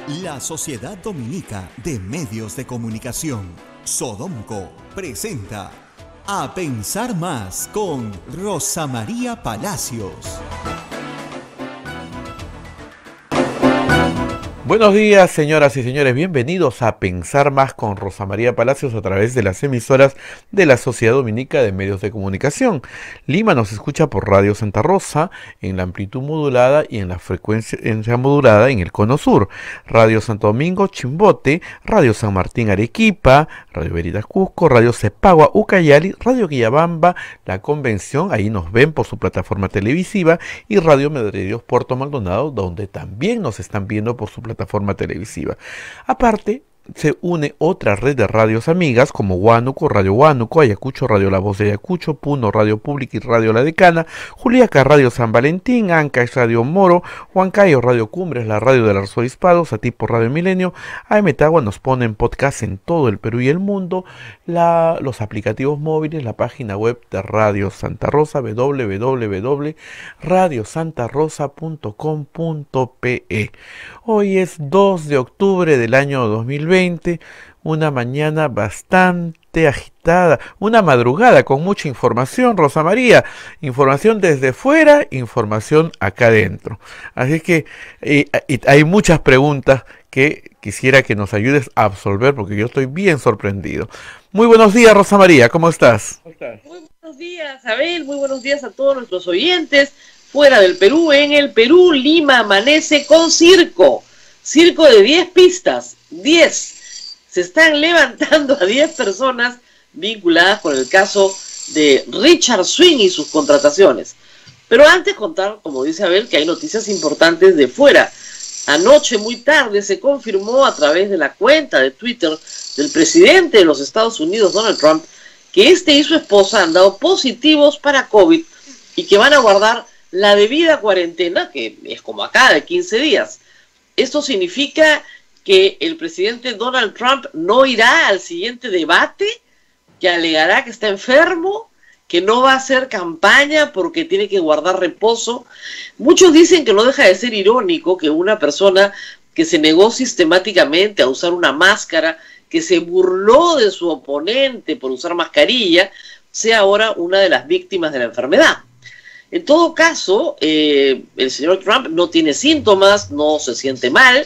La Sociedad Dominica de Medios de Comunicación, Sodomco, presenta A Pensar Más con Rosa María Palacios. Buenos días, señoras y señores, bienvenidos a Pensar Más con Rosa María Palacios a través de las emisoras de la Sociedad Dominica de Medios de Comunicación. Lima nos escucha por Radio Santa Rosa en la amplitud modulada y en la frecuencia modulada en el Cono Sur. Radio Santo Domingo, Chimbote, Radio San Martín, Arequipa, Radio Veritas Cusco, Radio Cepagua, Ucayali, Radio Quillabamba, La Convención, ahí nos ven por su plataforma televisiva, y Radio Medellín Puerto Maldonado, donde también nos están viendo por su plataforma televisiva. Aparte, se une otra red de radios amigas como Huánuco, Radio Huánuco, Ayacucho, Radio La Voz de Ayacucho, Puno, Radio Pública y Radio La Decana, Juliaca, Radio San Valentín, Ancash, Radio Moro, Huancayo, Radio Cumbres, la radio del Arzobispado, Satipo, Radio Milenio. AM Tagua nos pone en podcast en todo el Perú y el mundo, los aplicativos móviles, la página web de Radio Santa Rosa, www.radiosantarosa.com.pe. Hoy es 2 de octubre del año 2020, una mañana bastante agitada, una madrugada con mucha información, Rosa María, información desde fuera, información acá adentro. Así que hay muchas preguntas que quisiera que nos ayudes a absolver porque yo estoy bien sorprendido. Muy buenos días, Rosa María, ¿cómo estás? Muy buenos días, Abel, muy buenos días a todos nuestros oyentes. Fuera del Perú, en el Perú, Lima amanece con circo de 10 pistas, 10. Se están levantando a 10 personas vinculadas con el caso de Richard Swing y sus contrataciones. Pero antes contar, como dice Abel, que hay noticias importantes de fuera. Anoche, muy tarde, se confirmó a través de la cuenta de Twitter del presidente de los Estados Unidos, Donald Trump, que este y su esposa han dado positivos para COVID y que van a guardar la debida cuarentena, que es como acá, de 15 días. Esto significa que el presidente Donald Trump no irá al siguiente debate, que alegará que está enfermo, que no va a hacer campaña porque tiene que guardar reposo. Muchos dicen que no deja de ser irónico que una persona que se negó sistemáticamente a usar una máscara, que se burló de su oponente por usar mascarilla, sea ahora una de las víctimas de la enfermedad. En todo caso, el señor Trump no tiene síntomas, no se siente mal.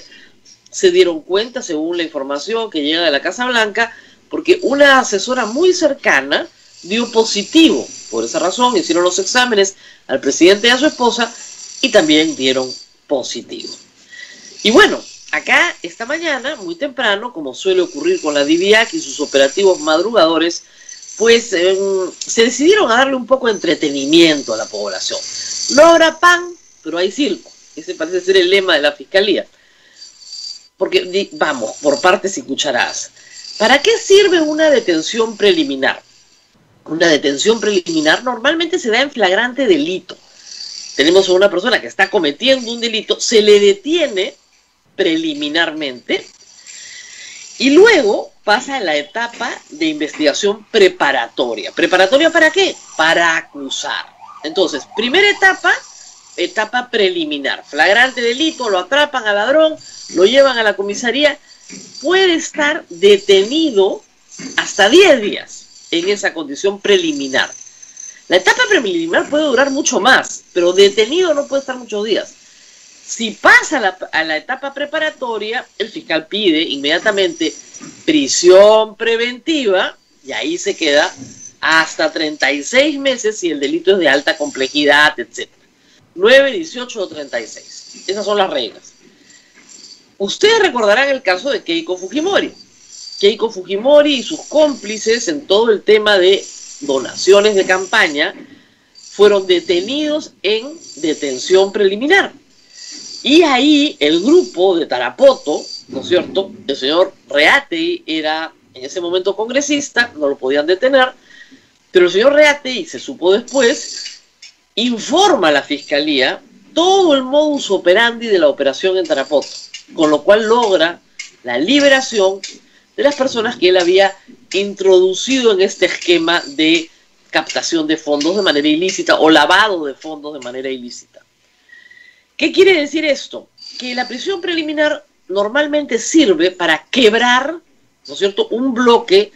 Se dieron cuenta, según la información que llega de la Casa Blanca, porque una asesora muy cercana dio positivo. Por esa razón hicieron los exámenes al presidente y a su esposa y también dieron positivo. Y bueno, acá esta mañana, muy temprano, como suele ocurrir con la DIVIAC y sus operativos madrugadores, pues se decidieron a darle un poco de entretenimiento a la población. No habrá pan, pero hay circo. Ese parece ser el lema de la Fiscalía. Porque, vamos, por partes y cucharadas. ¿Para qué sirve una detención preliminar? Una detención preliminar normalmente se da en flagrante delito. Tenemos a una persona que está cometiendo un delito, se le detiene preliminarmente y luego pasa a la etapa de investigación preparatoria. ¿Preparatoria para qué? Para acusar. Entonces, primera etapa preliminar. Flagrante delito, lo atrapan al ladrón, lo llevan a la comisaría. Puede estar detenido hasta 10 días en esa condición preliminar. La etapa preliminar puede durar mucho más, pero detenido no puede estar muchos días. Si pasa a la etapa preparatoria, el fiscal pide inmediatamente prisión preventiva y ahí se queda hasta 36 meses si el delito es de alta complejidad, etc. 9, 18 o 36. Esas son las reglas. Ustedes recordarán el caso de Keiko Fujimori. Keiko Fujimori y sus cómplices en todo el tema de donaciones de campaña fueron detenidos en detención preliminar. Y ahí el grupo de Tarapoto, ¿no es cierto? El señor Reategui era en ese momento congresista, no lo podían detener, pero el señor Reategui, se supo después, informa a la Fiscalía todo el modus operandi de la operación en Tarapoto, con lo cual logra la liberación de las personas que él había introducido en este esquema de captación de fondos de manera ilícita o lavado de fondos de manera ilícita. ¿Qué quiere decir esto? Que la prisión preliminar normalmente sirve para quebrar, ¿no es cierto?, un bloque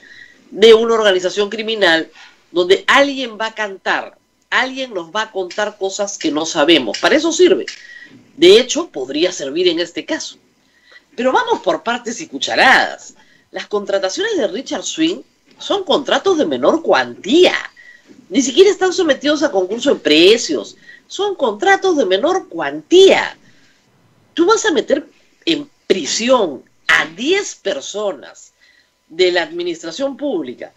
de una organización criminal donde alguien va a cantar, alguien nos va a contar cosas que no sabemos. Para eso sirve. De hecho, podría servir en este caso. Pero vamos por partes y cucharadas. Las contrataciones de Richard Swing son contratos de menor cuantía. Ni siquiera están sometidos a concurso de precios. Son contratos de menor cuantía. Tú vas a meter en prisión a 10 personas de la administración pública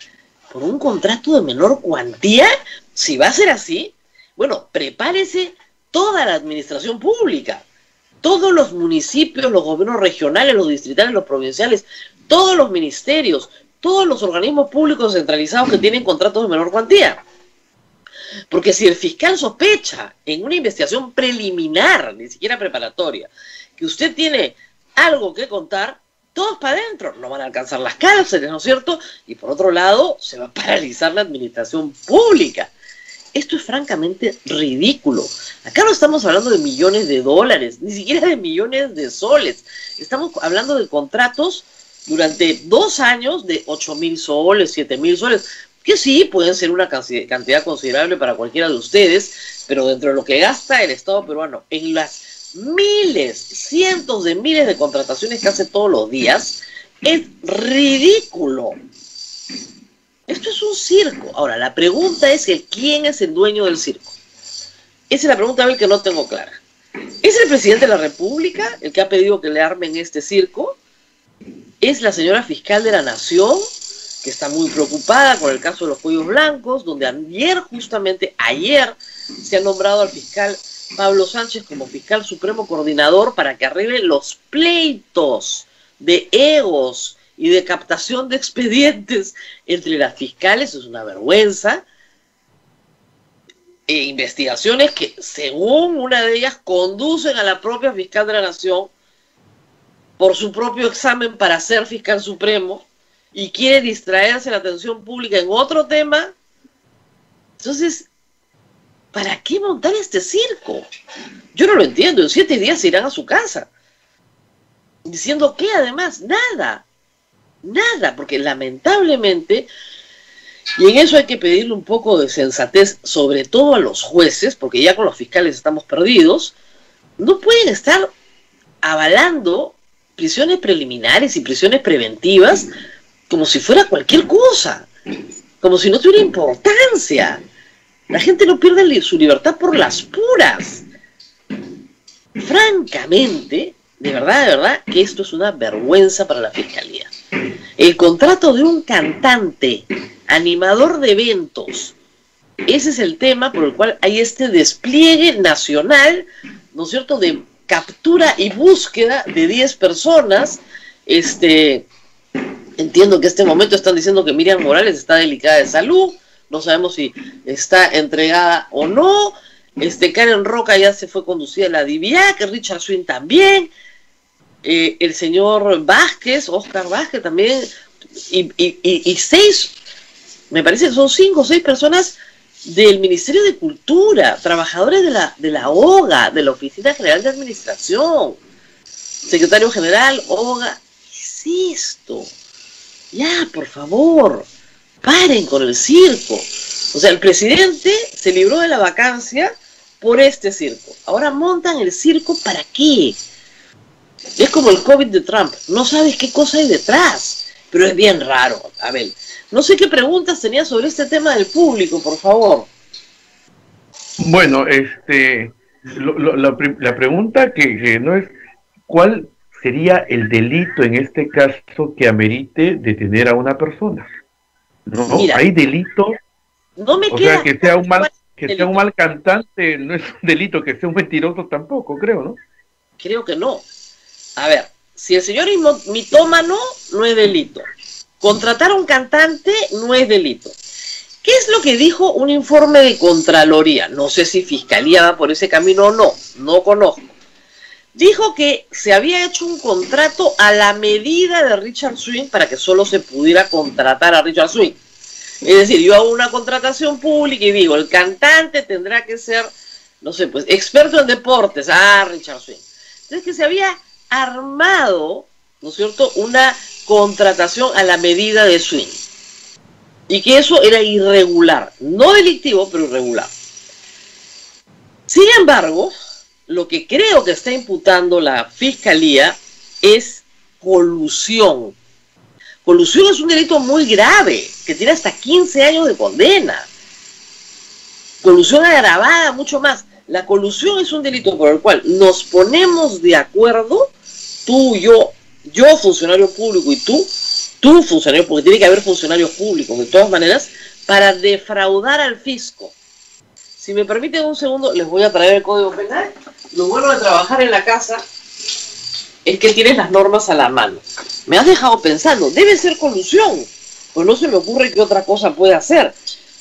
por un contrato de menor cuantía. Si va a ser así, bueno, prepárese toda la administración pública, todos los municipios, los gobiernos regionales, los distritales, los provinciales, todos los ministerios, todos los organismos públicos centralizados que tienen contratos de menor cuantía. Porque si el fiscal sospecha en una investigación preliminar, ni siquiera preparatoria, que usted tiene algo que contar, todos para adentro, no van a alcanzar las cárceles, ¿no es cierto? Y por otro lado, se va a paralizar la administración pública. Esto es francamente ridículo. Acá no estamos hablando de millones de dólares, ni siquiera de millones de soles. Estamos hablando de contratos durante 2 años de 8.000 soles, 7.000 soles, que sí pueden ser una cantidad considerable para cualquiera de ustedes, pero dentro de lo que gasta el Estado peruano en las miles, cientos de miles de contrataciones que hace todos los días, es ridículo. Esto es un circo. Ahora, la pregunta es que ¿quién es el dueño del circo? Esa es la pregunta que no tengo clara. ¿Es el presidente de la República el que ha pedido que le armen este circo? ¿Es la señora fiscal de la Nación, que está muy preocupada con el caso de los cuellos blancos, donde justamente ayer, se ha nombrado al fiscal Pablo Sánchez como fiscal supremo coordinador para que arregle los pleitos de egos y de captación de expedientes entre las fiscales? Es una vergüenza. Investigaciones que, según una de ellas, conducen a la propia fiscal de la Nación por su propio examen para ser fiscal supremo y quiere distraerse la atención pública en otro tema. Entonces, ¿para qué montar este circo? Yo no lo entiendo. En 7 días se irán a su casa. Diciendo que además, nada, porque lamentablemente, y en eso hay que pedirle un poco de sensatez, sobre todo a los jueces, porque ya con los fiscales estamos perdidos, no pueden estar avalando prisiones preliminares y prisiones preventivas como si fuera cualquier cosa, como si no tuviera importancia. La gente no pierde su libertad por las puras. Francamente, de verdad, que esto es una vergüenza para la Fiscalía. El contrato de un cantante, animador de eventos, ese es el tema por el cual hay este despliegue nacional, ¿no es cierto?, de captura y búsqueda de 10 personas. Entiendo que en este momento están diciendo que Miriam Morales está delicada de salud, no sabemos si está entregada o no. Karen Roca ya se fue conducida a la DIVIAC, Richard Swing también, el señor Vázquez, Oscar Vázquez también, y 6, me parece que son 5 o 6 personas del Ministerio de Cultura, trabajadores de la OGA, de la Oficina General de Administración, secretario general, OGA. ¿Qué es esto? Ya, por favor, paren con el circo. O sea, el presidente se libró de la vacancia por este circo. Ahora montan el circo, ¿para qué? Es como el COVID de Trump. No sabes qué cosa hay detrás, pero es bien raro. Abel, no sé qué preguntas tenía sobre este tema del público, por favor. Bueno, la pregunta que no es ¿cuál sería el delito en este caso que amerite detener a una persona? No, mira, hay delito. No me queda. O sea, que sea un mal cantante no es un delito, que sea un mentiroso tampoco, creo, ¿no? Creo que no. A ver, si el señor mitómano no es delito, contratar a un cantante no es delito. ¿Qué es lo que dijo un informe de Contraloría? No sé si Fiscalía va por ese camino o no, no conozco. Dijo que se había hecho un contrato a la medida de Richard Swing para que solo se pudiera contratar a Richard Swing. Es decir, yo hago una contratación pública y digo, el cantante tendrá que ser, no sé, pues experto en deportes. Richard Swing. Entonces que se había armado, ¿no es cierto?, una contratación a la medida de swing. Y que eso era irregular, no delictivo, pero irregular. Sin embargo, lo que creo que está imputando la Fiscalía es colusión. Colusión es un delito muy grave, que tiene hasta 15 años de condena. Colusión agravada, mucho más. La colusión es un delito por el cual nos ponemos de acuerdo, tú, yo funcionario público y tú funcionario, porque tiene que haber funcionarios públicos de todas maneras, para defraudar al fisco. Si me permiten un segundo, les voy a traer el Código Penal. Lo bueno de trabajar en la casa es que tienes las normas a la mano. Me has dejado pensando, debe ser colusión, pues no se me ocurre qué otra cosa puede hacer.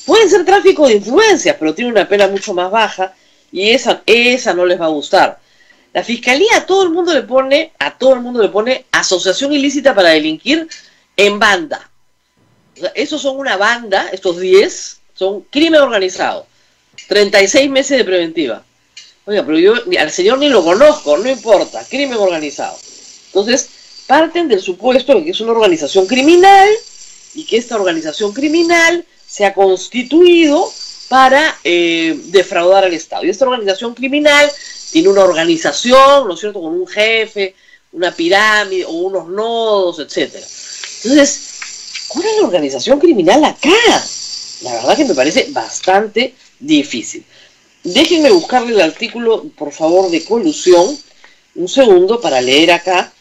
Puede ser tráfico de influencias, pero tiene una pena mucho más baja y esa no les va a gustar. La Fiscalía a todo el mundo le pone asociación ilícita para delinquir en banda. O sea, esos son una banda, estos 10 son crimen organizado. 36 meses de preventiva. Oiga, pero yo al señor ni lo conozco, no importa, crimen organizado. Entonces, parten del supuesto de que es una organización criminal y que esta organización criminal se ha constituido para defraudar al Estado. Y esta organización criminal tiene una organización, ¿no es cierto?, con un jefe, una pirámide o unos nodos, etcétera. Entonces, ¿cuál es la organización criminal acá? La verdad que me parece bastante difícil. Déjenme buscarle el artículo, por favor, de colusión. Un segundo para leer acá.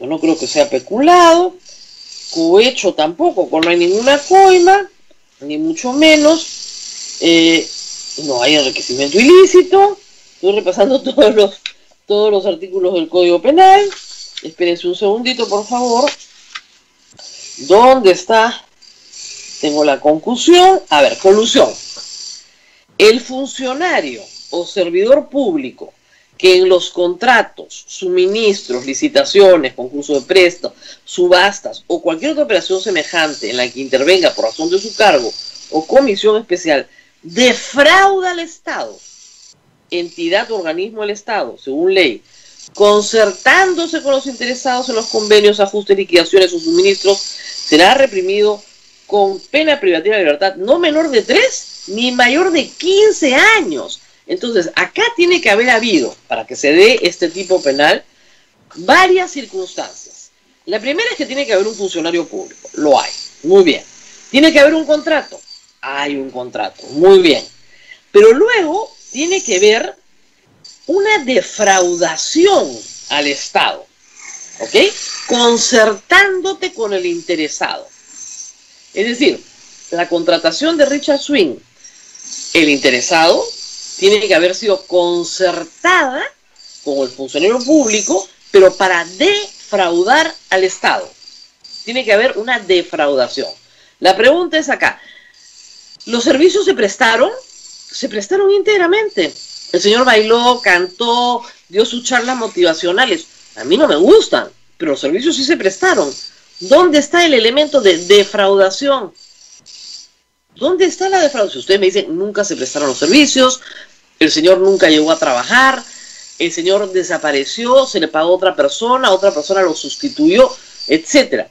Yo no creo que sea peculado. Cohecho tampoco, no hay ninguna coima, ni mucho menos. No hay enriquecimiento ilícito. Estoy repasando todos los artículos del Código Penal. Espérense un segundito, por favor. ¿Dónde está? Tengo la concusión. A ver, colusión. El funcionario o servidor público que en los contratos, suministros, licitaciones, concursos de préstamo, subastas o cualquier otra operación semejante en la que intervenga por razón de su cargo o comisión especial defrauda al Estado, entidad o organismo del Estado, según ley, concertándose con los interesados en los convenios, ajustes, liquidaciones o suministros, será reprimido con pena privativa de libertad no menor de 3 ni mayor de 15 años. Entonces, acá tiene que haber habido, para que se dé este tipo penal, varias circunstancias. La primera es que tiene que haber un funcionario público. Lo hay. Muy bien. Tiene que haber un contrato. Hay un contrato. Muy bien. Pero luego tiene que haber una defraudación al Estado. ¿Ok? Concertándote con el interesado. Es decir, la contratación de Richard Swing, el interesado, tiene que haber sido concertada con el funcionario público, pero para defraudar al Estado. Tiene que haber una defraudación. La pregunta es acá, ¿los servicios se prestaron? Se prestaron íntegramente. El señor bailó, cantó, dio sus charlas motivacionales. A mí no me gustan, pero los servicios sí se prestaron. ¿Dónde está el elemento de defraudación? ¿Dónde está la defraudación? Ustedes me dicen, nunca se prestaron los servicios, el señor nunca llegó a trabajar, el señor desapareció, se le pagó a otra persona lo sustituyó, etc.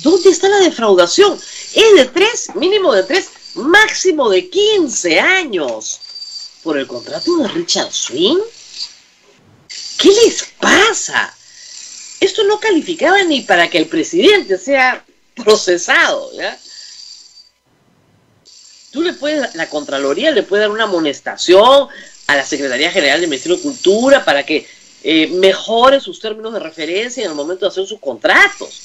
¿Dónde está la defraudación? Es de 3, mínimo de 3, máximo de 15 años. ¿Por el contrato de Richard Swing? ¿Qué les pasa? Esto no calificaba ni para que el presidente sea procesado, ¿ya? La Contraloría le puede dar una amonestación a la Secretaría General del Ministerio de Cultura para que mejore sus términos de referencia en el momento de hacer sus contratos.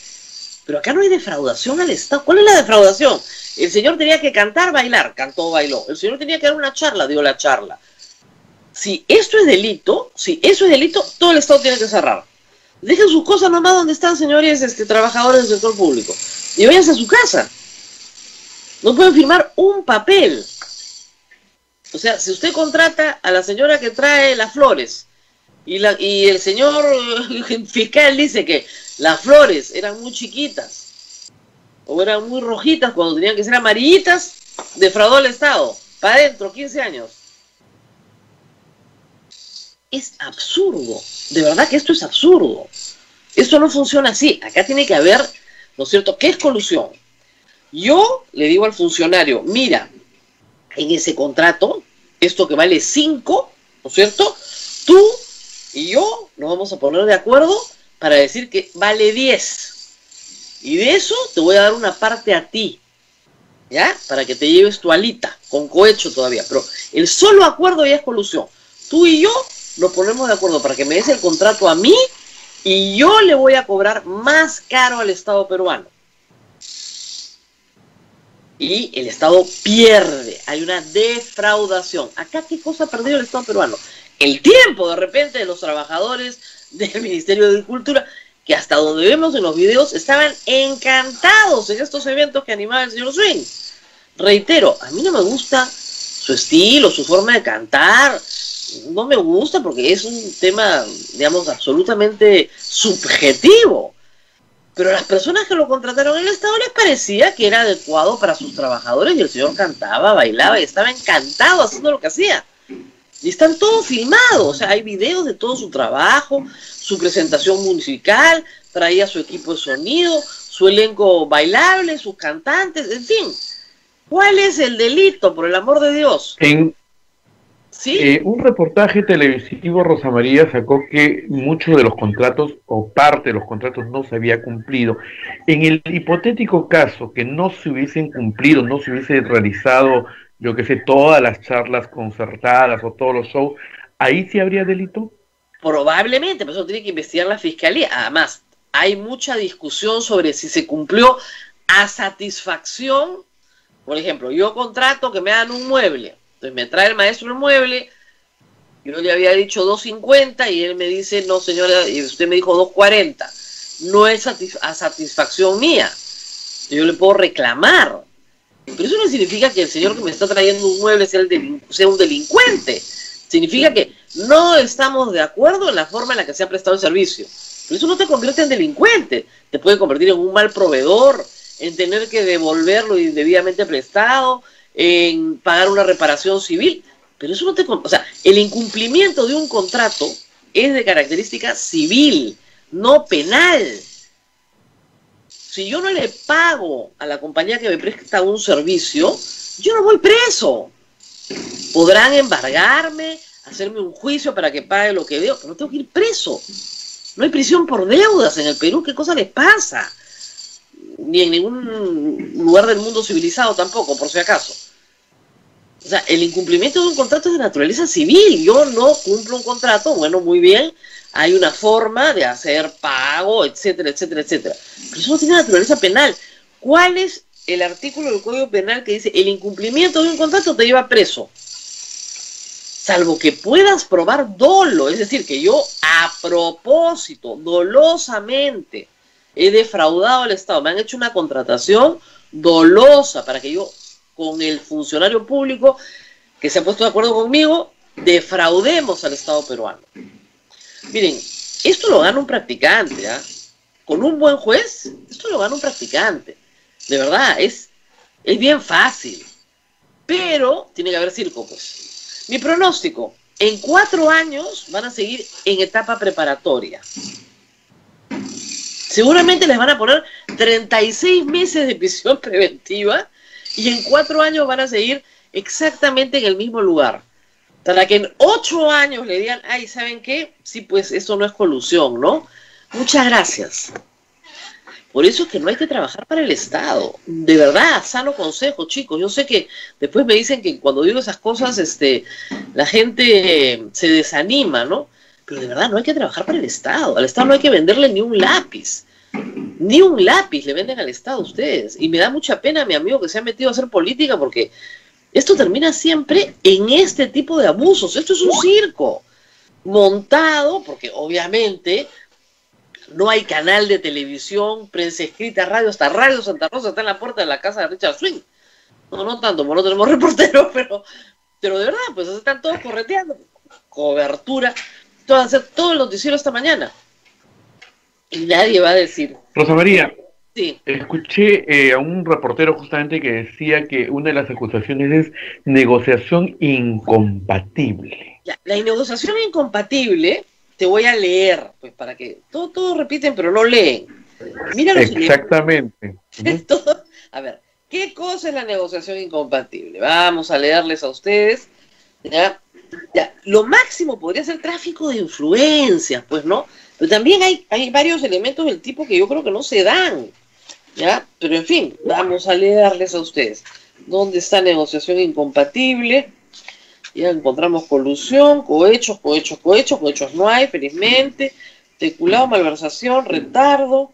Pero acá no hay defraudación al Estado. ¿Cuál es la defraudación? El señor tenía que cantar, bailar, cantó, bailó. El señor tenía que dar una charla, dio la charla. Si esto es delito, todo el Estado tiene que cerrar. Dejen sus cosas nomás donde están, señores trabajadores del sector público. Y váyanse a su casa. No pueden firmar un papel. O sea, si usted contrata a la señora que trae las flores y el señor fiscal dice que las flores eran muy chiquitas o eran muy rojitas cuando tenían que ser amarillitas, defraudó al Estado. Para adentro, 15 años. es absurdo. De verdad que esto es absurdo. Esto no funciona así. Acá tiene que haber, ¿no es cierto? ¿Qué es colusión? Yo le digo al funcionario, mira, en ese contrato, esto que vale 5, ¿no es cierto? Tú y yo nos vamos a poner de acuerdo para decir que vale 10. Y de eso te voy a dar una parte a ti, ¿ya? Para que te lleves tu alita, con cohecho todavía. Pero el solo acuerdo ya es colusión. Tú y yo nos ponemos de acuerdo para que me des el contrato a mí y yo le voy a cobrar más caro al Estado peruano. Y el Estado pierde, hay una defraudación. Acá, ¿qué cosa ha perdido el Estado peruano? El tiempo, de repente, de los trabajadores del Ministerio de Agricultura, que hasta donde vemos en los videos, estaban encantados en estos eventos que animaba el señor Swing. Reitero, a mí no me gusta su estilo, su forma de cantar, no me gusta porque es un tema, digamos, absolutamente subjetivo. Pero a las personas que lo contrataron en el Estado les parecía que era adecuado para sus trabajadores y el señor cantaba, bailaba y estaba encantado haciendo lo que hacía. Y están todos filmados, o sea, hay videos de todo su trabajo, su presentación musical, traía su equipo de sonido, su elenco bailable, sus cantantes, en fin. ¿Cuál es el delito, por el amor de Dios? ¿Sí? Un reportaje televisivo, Rosa María, sacó que muchos de los contratos o parte de los contratos no se había cumplido. En el hipotético caso que no se hubiesen cumplido, no se hubiese realizado, yo que sé, todas las charlas concertadas o todos los shows, ¿ahí sí habría delito? Probablemente, pero eso tiene que investigar la Fiscalía. Además, hay mucha discusión sobre si se cumplió a satisfacción. Por ejemplo, yo contrato que me hagan un mueble. Entonces me trae el maestro el mueble, yo le había dicho 2.50 y él me dice, no señora, y usted me dijo 2.40. No es a satisfacción mía. Yo le puedo reclamar. Pero eso no significa que el señor que me está trayendo un mueble sea un delincuente. Significa que no estamos de acuerdo en la forma en la que se ha prestado el servicio. Pero eso no te convierte en delincuente. Te puede convertir en un mal proveedor, en tener que devolver lo indebidamente prestado, en pagar una reparación civil, pero eso no te... O sea, el incumplimiento de un contrato es de característica civil, no penal. Si yo no le pago a la compañía que me presta un servicio, yo no voy preso. Podrán embargarme, hacerme un juicio para que pague lo que debo, pero no tengo que ir preso. No hay prisión por deudas en el Perú, ¿qué cosa les pasa? Ni en ningún lugar del mundo civilizado tampoco, por si acaso. O sea, el incumplimiento de un contrato es de naturaleza civil. Yo no cumplo un contrato, bueno, muy bien, hay una forma de hacer pago, etcétera, etcétera, etcétera. Pero eso no tiene naturaleza penal. ¿Cuál es el artículo del Código Penal que dice el incumplimiento de un contrato te lleva preso? Salvo que puedas probar dolo, es decir, que yo a propósito, dolosamente, he defraudado al Estado, me han hecho una contratación dolosa para que yo, con el funcionario público que se ha puesto de acuerdo conmigo, defraudemos al Estado peruano. Miren, esto lo gana un practicante, ¿eh? Con un buen juez, esto lo gana un practicante. De verdad, es bien fácil. Pero tiene que haber circo, pues. Mi pronóstico, en 4 años van a seguir en etapa preparatoria. Seguramente les van a poner 36 meses de prisión preventiva y en 4 años van a seguir exactamente en el mismo lugar. Para que en 8 años le digan, ay, ¿saben qué? Sí, pues eso no es colusión, ¿no? Muchas gracias. Por eso es que no hay que trabajar para el Estado. De verdad, sano consejo, chicos. Yo sé que después me dicen que cuando digo esas cosas, la gente se desanima, ¿no? Pero de verdad no hay que trabajar para el Estado. Al Estado no hay que venderle ni un lápiz. Ni un lápiz le venden al Estado ustedes. Y me da mucha pena a mi amigo que se ha metido a hacer política porque esto termina siempre en este tipo de abusos. Esto es un circo montado porque obviamente no hay canal de televisión, prensa escrita, radio, hasta Radio Santa Rosa está en la puerta de la casa de Richard Swing. No tanto, porque no tenemos reporteros, pero de verdad, pues están todos correteando. Cobertura. Todo el noticiero esta mañana. Y nadie va a decir. Rosa María, sí. Escuché a un reportero justamente que decía que una de las acusaciones es negociación incompatible. Ya, la negociación incompatible, te voy a leer, pues para que todos repiten, pero no leen. Mira los Exactamente. A ver, ¿qué cosa es la negociación incompatible? Vamos a leerles a ustedes. ¿Ya? Ya, lo máximo podría ser tráfico de influencias, pues, ¿no? Pero también hay varios elementos del tipo que yo creo que no se dan, ¿ya? Pero en fin, vamos a leerles a ustedes. ¿Dónde está negociación incompatible? Ya encontramos colusión, cohechos no hay, felizmente. Peculado, malversación, retardo.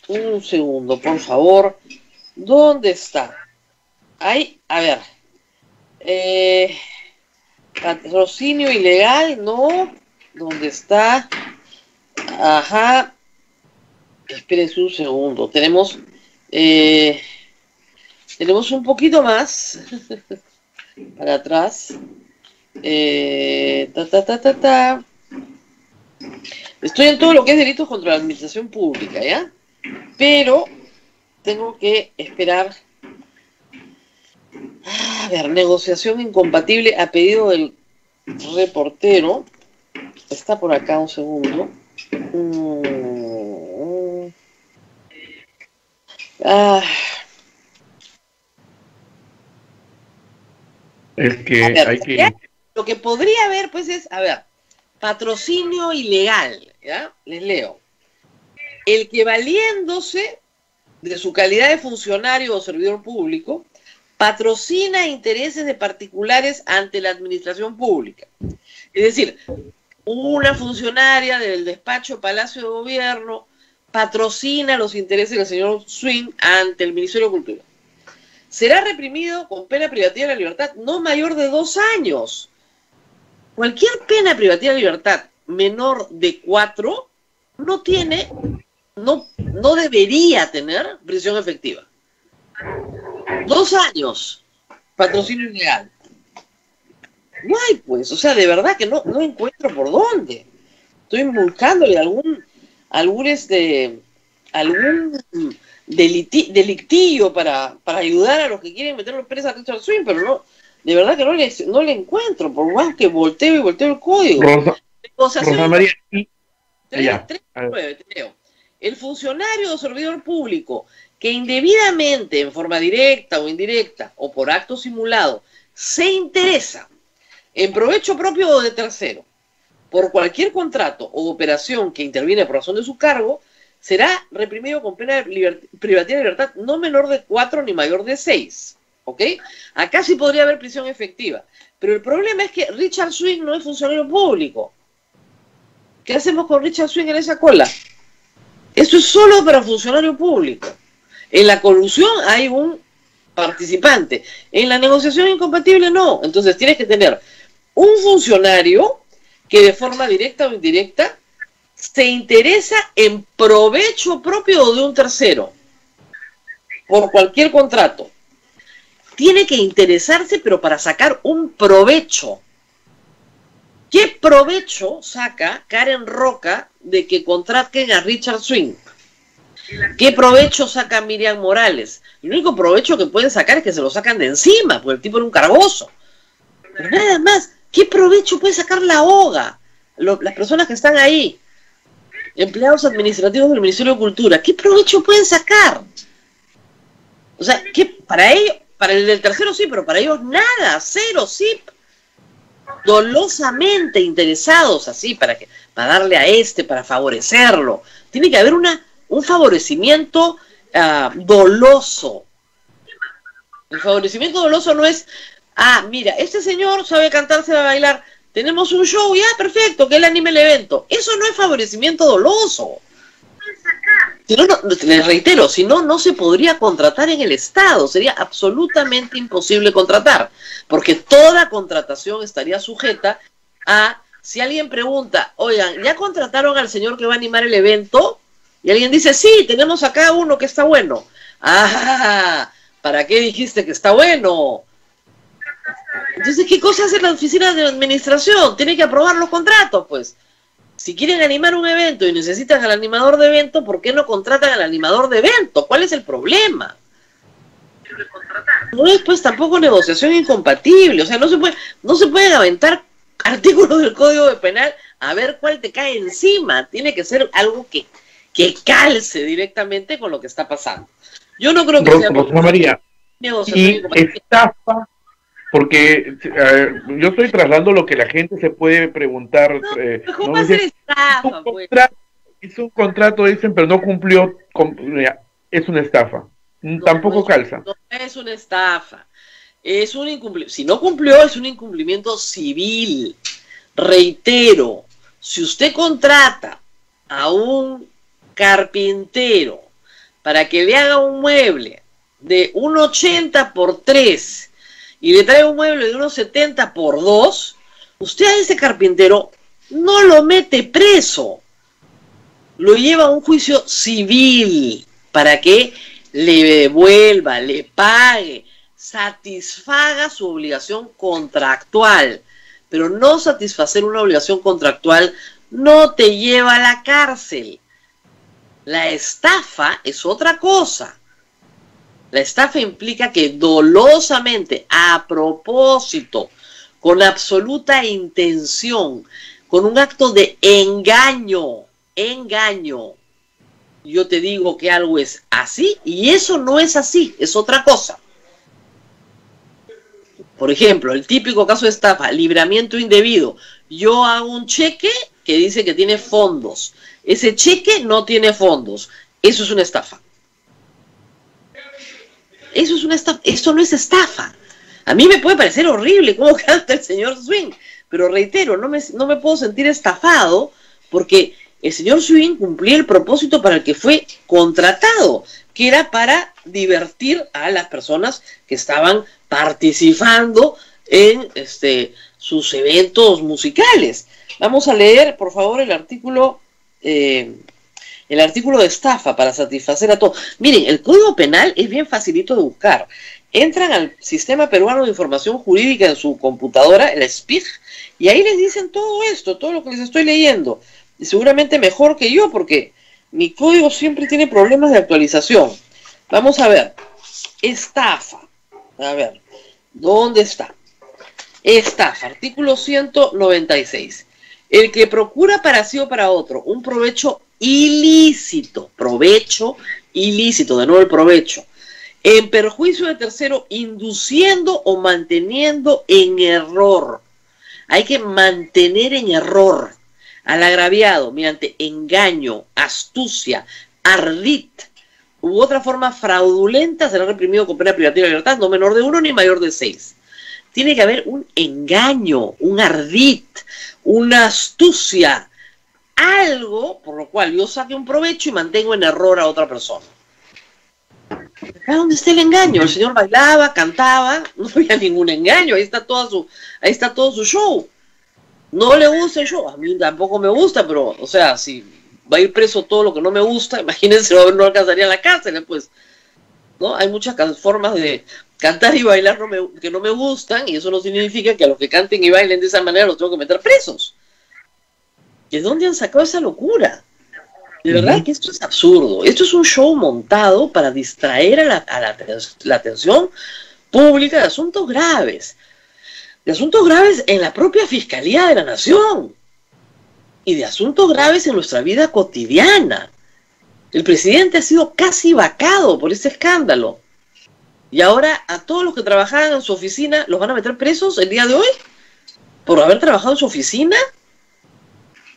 Un segundo, por favor. ¿Dónde está? Ahí, a ver. Patrocinio ilegal, no. ¿Dónde está? Ajá. Espérense un segundo. Tenemos un poquito más para atrás. Estoy en todo lo que es delitos contra la administración pública, ¿ya? Pero tengo que esperar. A ver, negociación incompatible a pedido del reportero. Está por acá, un segundo. Es que ver, hay que... Lo que podría haber, pues, es, a ver, patrocinio ilegal, ¿ya? Les leo. El que valiéndose de su calidad de funcionario o servidor público, patrocina intereses de particulares ante la administración pública. Es decir, una funcionaria del despacho Palacio de Gobierno patrocina los intereses del señor Swing ante el Ministerio de Cultura. Será reprimido con pena privativa de la libertad no mayor de 2 años. Cualquier pena privativa de libertad menor de 4 no debería tener prisión efectiva. 2 años, patrocinio ilegal. No hay, pues, o sea, de verdad que no encuentro por dónde. Estoy buscándole algún delictillo para ayudar a los que quieren meterlo preso a Richard Swing, pero no, de verdad que no le encuentro, por más que volteo y volteo el código. Rosa María, 3.9, te leo. El funcionario o servidor público que indebidamente, en forma directa o indirecta, o por acto simulado, se interesa en provecho propio o de tercero, por cualquier contrato o operación que interviene por razón de su cargo, será reprimido con pena privativa de libertad no menor de 4 ni mayor de 6. ¿Ok? Acá sí podría haber prisión efectiva. Pero el problema es que Richard Swing no es funcionario público. ¿Qué hacemos con Richard Swing en esa cola? Esto es solo para funcionario público. En la colusión hay un participante. En la negociación incompatible no. Entonces tienes que tener un funcionario que de forma directa o indirecta se interesa en provecho propio o de un tercero por cualquier contrato. Tiene que interesarse, pero para sacar un provecho. ¿Qué provecho saca Karen Roca de que contraten a Richard Swing? ¿Qué provecho saca Miriam Morales? El único provecho que pueden sacar es que se lo sacan de encima, porque el tipo era un cargoso. Pero nada más, ¿qué provecho puede sacar la OGA? Las personas que están ahí, empleados administrativos del Ministerio de Cultura, ¿qué provecho pueden sacar? O sea, ¿qué para ellos? Para el del tercero sí, pero para ellos nada, cero, sí. Dolosamente interesados así, para darle a para favorecerlo. Tiene que haber un favorecimiento doloso. El favorecimiento doloso no es, mira, este señor sabe cantar, sabe bailar, tenemos un show, ya, perfecto, que él anime el evento. Eso no es favorecimiento doloso. Si no, les reitero, si no, no se podría contratar en el Estado, sería absolutamente imposible contratar, porque toda contratación estaría sujeta a, si alguien pregunta, oigan, ¿ya contrataron al señor que va a animar el evento? Y alguien dice, sí, tenemos acá uno que está bueno. ¿Para qué dijiste que está bueno? Entonces, ¿qué cosa hace la oficina de administración? Tiene que aprobar los contratos, pues. Si quieren animar un evento y necesitan al animador de evento, ¿por qué no contratan al animador de evento? ¿Cuál es el problema? No es pues tampoco negociación incompatible, o sea, no se pueden aventar artículo del Código Penal, a ver cuál te cae encima. Tiene que ser algo que calce directamente con lo que está pasando. Yo no creo que sea Rosa María, y estafa, porque yo estoy trasladando lo que la gente se puede preguntar. ¿Cómo va a ser estafa? Hizo un contrato, dicen, pero no cumplió, es una estafa. Tampoco calza. No es una estafa. Es un incumplimiento. Si no cumplió, es un incumplimiento civil. Reitero, si usted contrata a un carpintero para que le haga un mueble de 1,80 por 3 y le trae un mueble de 1,70 por 2, usted a ese carpintero no lo mete preso, lo lleva a un juicio civil para que le devuelva, le pague, satisfaga su obligación contractual. Pero no satisfacer una obligación contractual no te lleva a la cárcel. La estafa es otra cosa. La estafa implica que dolosamente, a propósito, con absoluta intención, con un acto de engaño, yo te digo que algo es así y eso no es así, es otra cosa. Por ejemplo, el típico caso de estafa, libramiento indebido. Yo hago un cheque que dice que tiene fondos. Ese cheque no tiene fondos. Eso es una estafa. Eso es una estafa. Esto no es estafa. A mí me puede parecer horrible cómo canta el señor Swing, pero reitero, no me puedo sentir estafado porque el señor Swing cumplía el propósito para el que fue contratado, que era para divertir a las personas que estaban participando en sus eventos musicales. Vamos a leer, por favor, el artículo de estafa para satisfacer a todos. Miren, el Código Penal es bien facilito de buscar. Entran al Sistema Peruano de Información Jurídica en su computadora, el SPIG, y ahí les dicen todo esto, todo lo que les estoy leyendo. Y seguramente mejor que yo, porque mi código siempre tiene problemas de actualización. Vamos a ver. Estafa. A ver, ¿dónde está? Estafa, artículo 196. El que procura para sí o para otro un provecho ilícito, de nuevo el provecho, en perjuicio de tercero, induciendo o manteniendo en error. Hay que mantener en error al agraviado mediante engaño, astucia, ardid u otra forma fraudulenta, será reprimido con pena privativa de libertad, no menor de 1 ni mayor de 6. Tiene que haber un engaño, un ardid, una astucia, algo por lo cual yo saque un provecho y mantengo en error a otra persona. Acá donde está el engaño, el señor bailaba, cantaba, no había ningún engaño, ahí está todo su show. No le gusta el show, a mí tampoco me gusta, pero, o sea, si va a ir preso todo lo que no me gusta, imagínense, no alcanzaría la cárcel, pues, ¿no? Hay muchas formas de cantar y bailar que no me gustan, y eso no significa que a los que canten y bailen de esa manera los tengo que meter presos. ¿De dónde han sacado esa locura? De verdad que esto es absurdo. Esto es un show montado para distraer a la atención pública de asuntos graves. De asuntos graves en la propia Fiscalía de la Nación. Y de asuntos graves en nuestra vida cotidiana. El presidente ha sido casi vacado por este escándalo. Y ahora a todos los que trabajaban en su oficina los van a meter presos el día de hoy por haber trabajado en su oficina.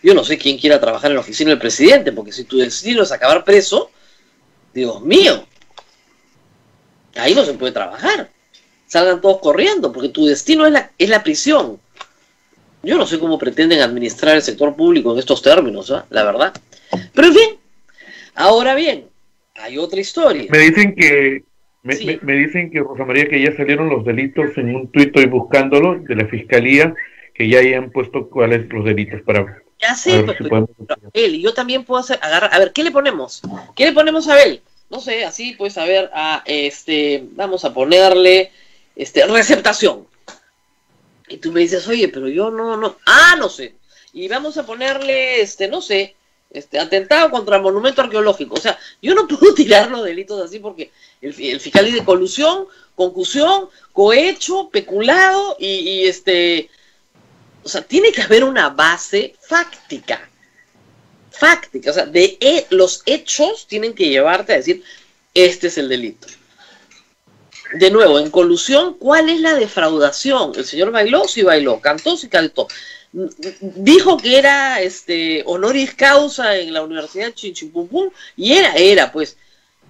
Yo no sé quién quiera trabajar en la oficina del presidente, porque si tu destino es acabar preso, Dios mío, ahí no se puede trabajar. Salgan todos corriendo, porque tu destino es la prisión. Yo no sé cómo pretenden administrar el sector público en estos términos, ¿eh? La verdad. Pero en fin, ahora bien, hay otra historia. Me dicen que, Rosa María, que ya salieron los delitos en un tuit, estoy buscándolo, de la Fiscalía, que ya hayan puesto cuáles los delitos para... Ya sé, pero él, y yo también puedo agarrar, a ver, ¿qué le ponemos? ¿Qué le ponemos a Abel? No sé, así pues, a ver, vamos a ponerle, receptación. Y tú me dices, oye, pero yo no sé. Y vamos a ponerle, no sé, atentado contra el monumento arqueológico. O sea, yo no puedo tirar los delitos así porque el fiscal dice colusión, concusión, cohecho, peculado y O sea, tiene que haber una base fáctica. Fáctica, o sea, los hechos tienen que llevarte a decir, este es el delito. De nuevo, en colusión, ¿cuál es la defraudación? El señor bailó, sí bailó, cantó, sí cantó. Dijo que era honoris causa en la Universidad Chinchipumpum, y era, pues.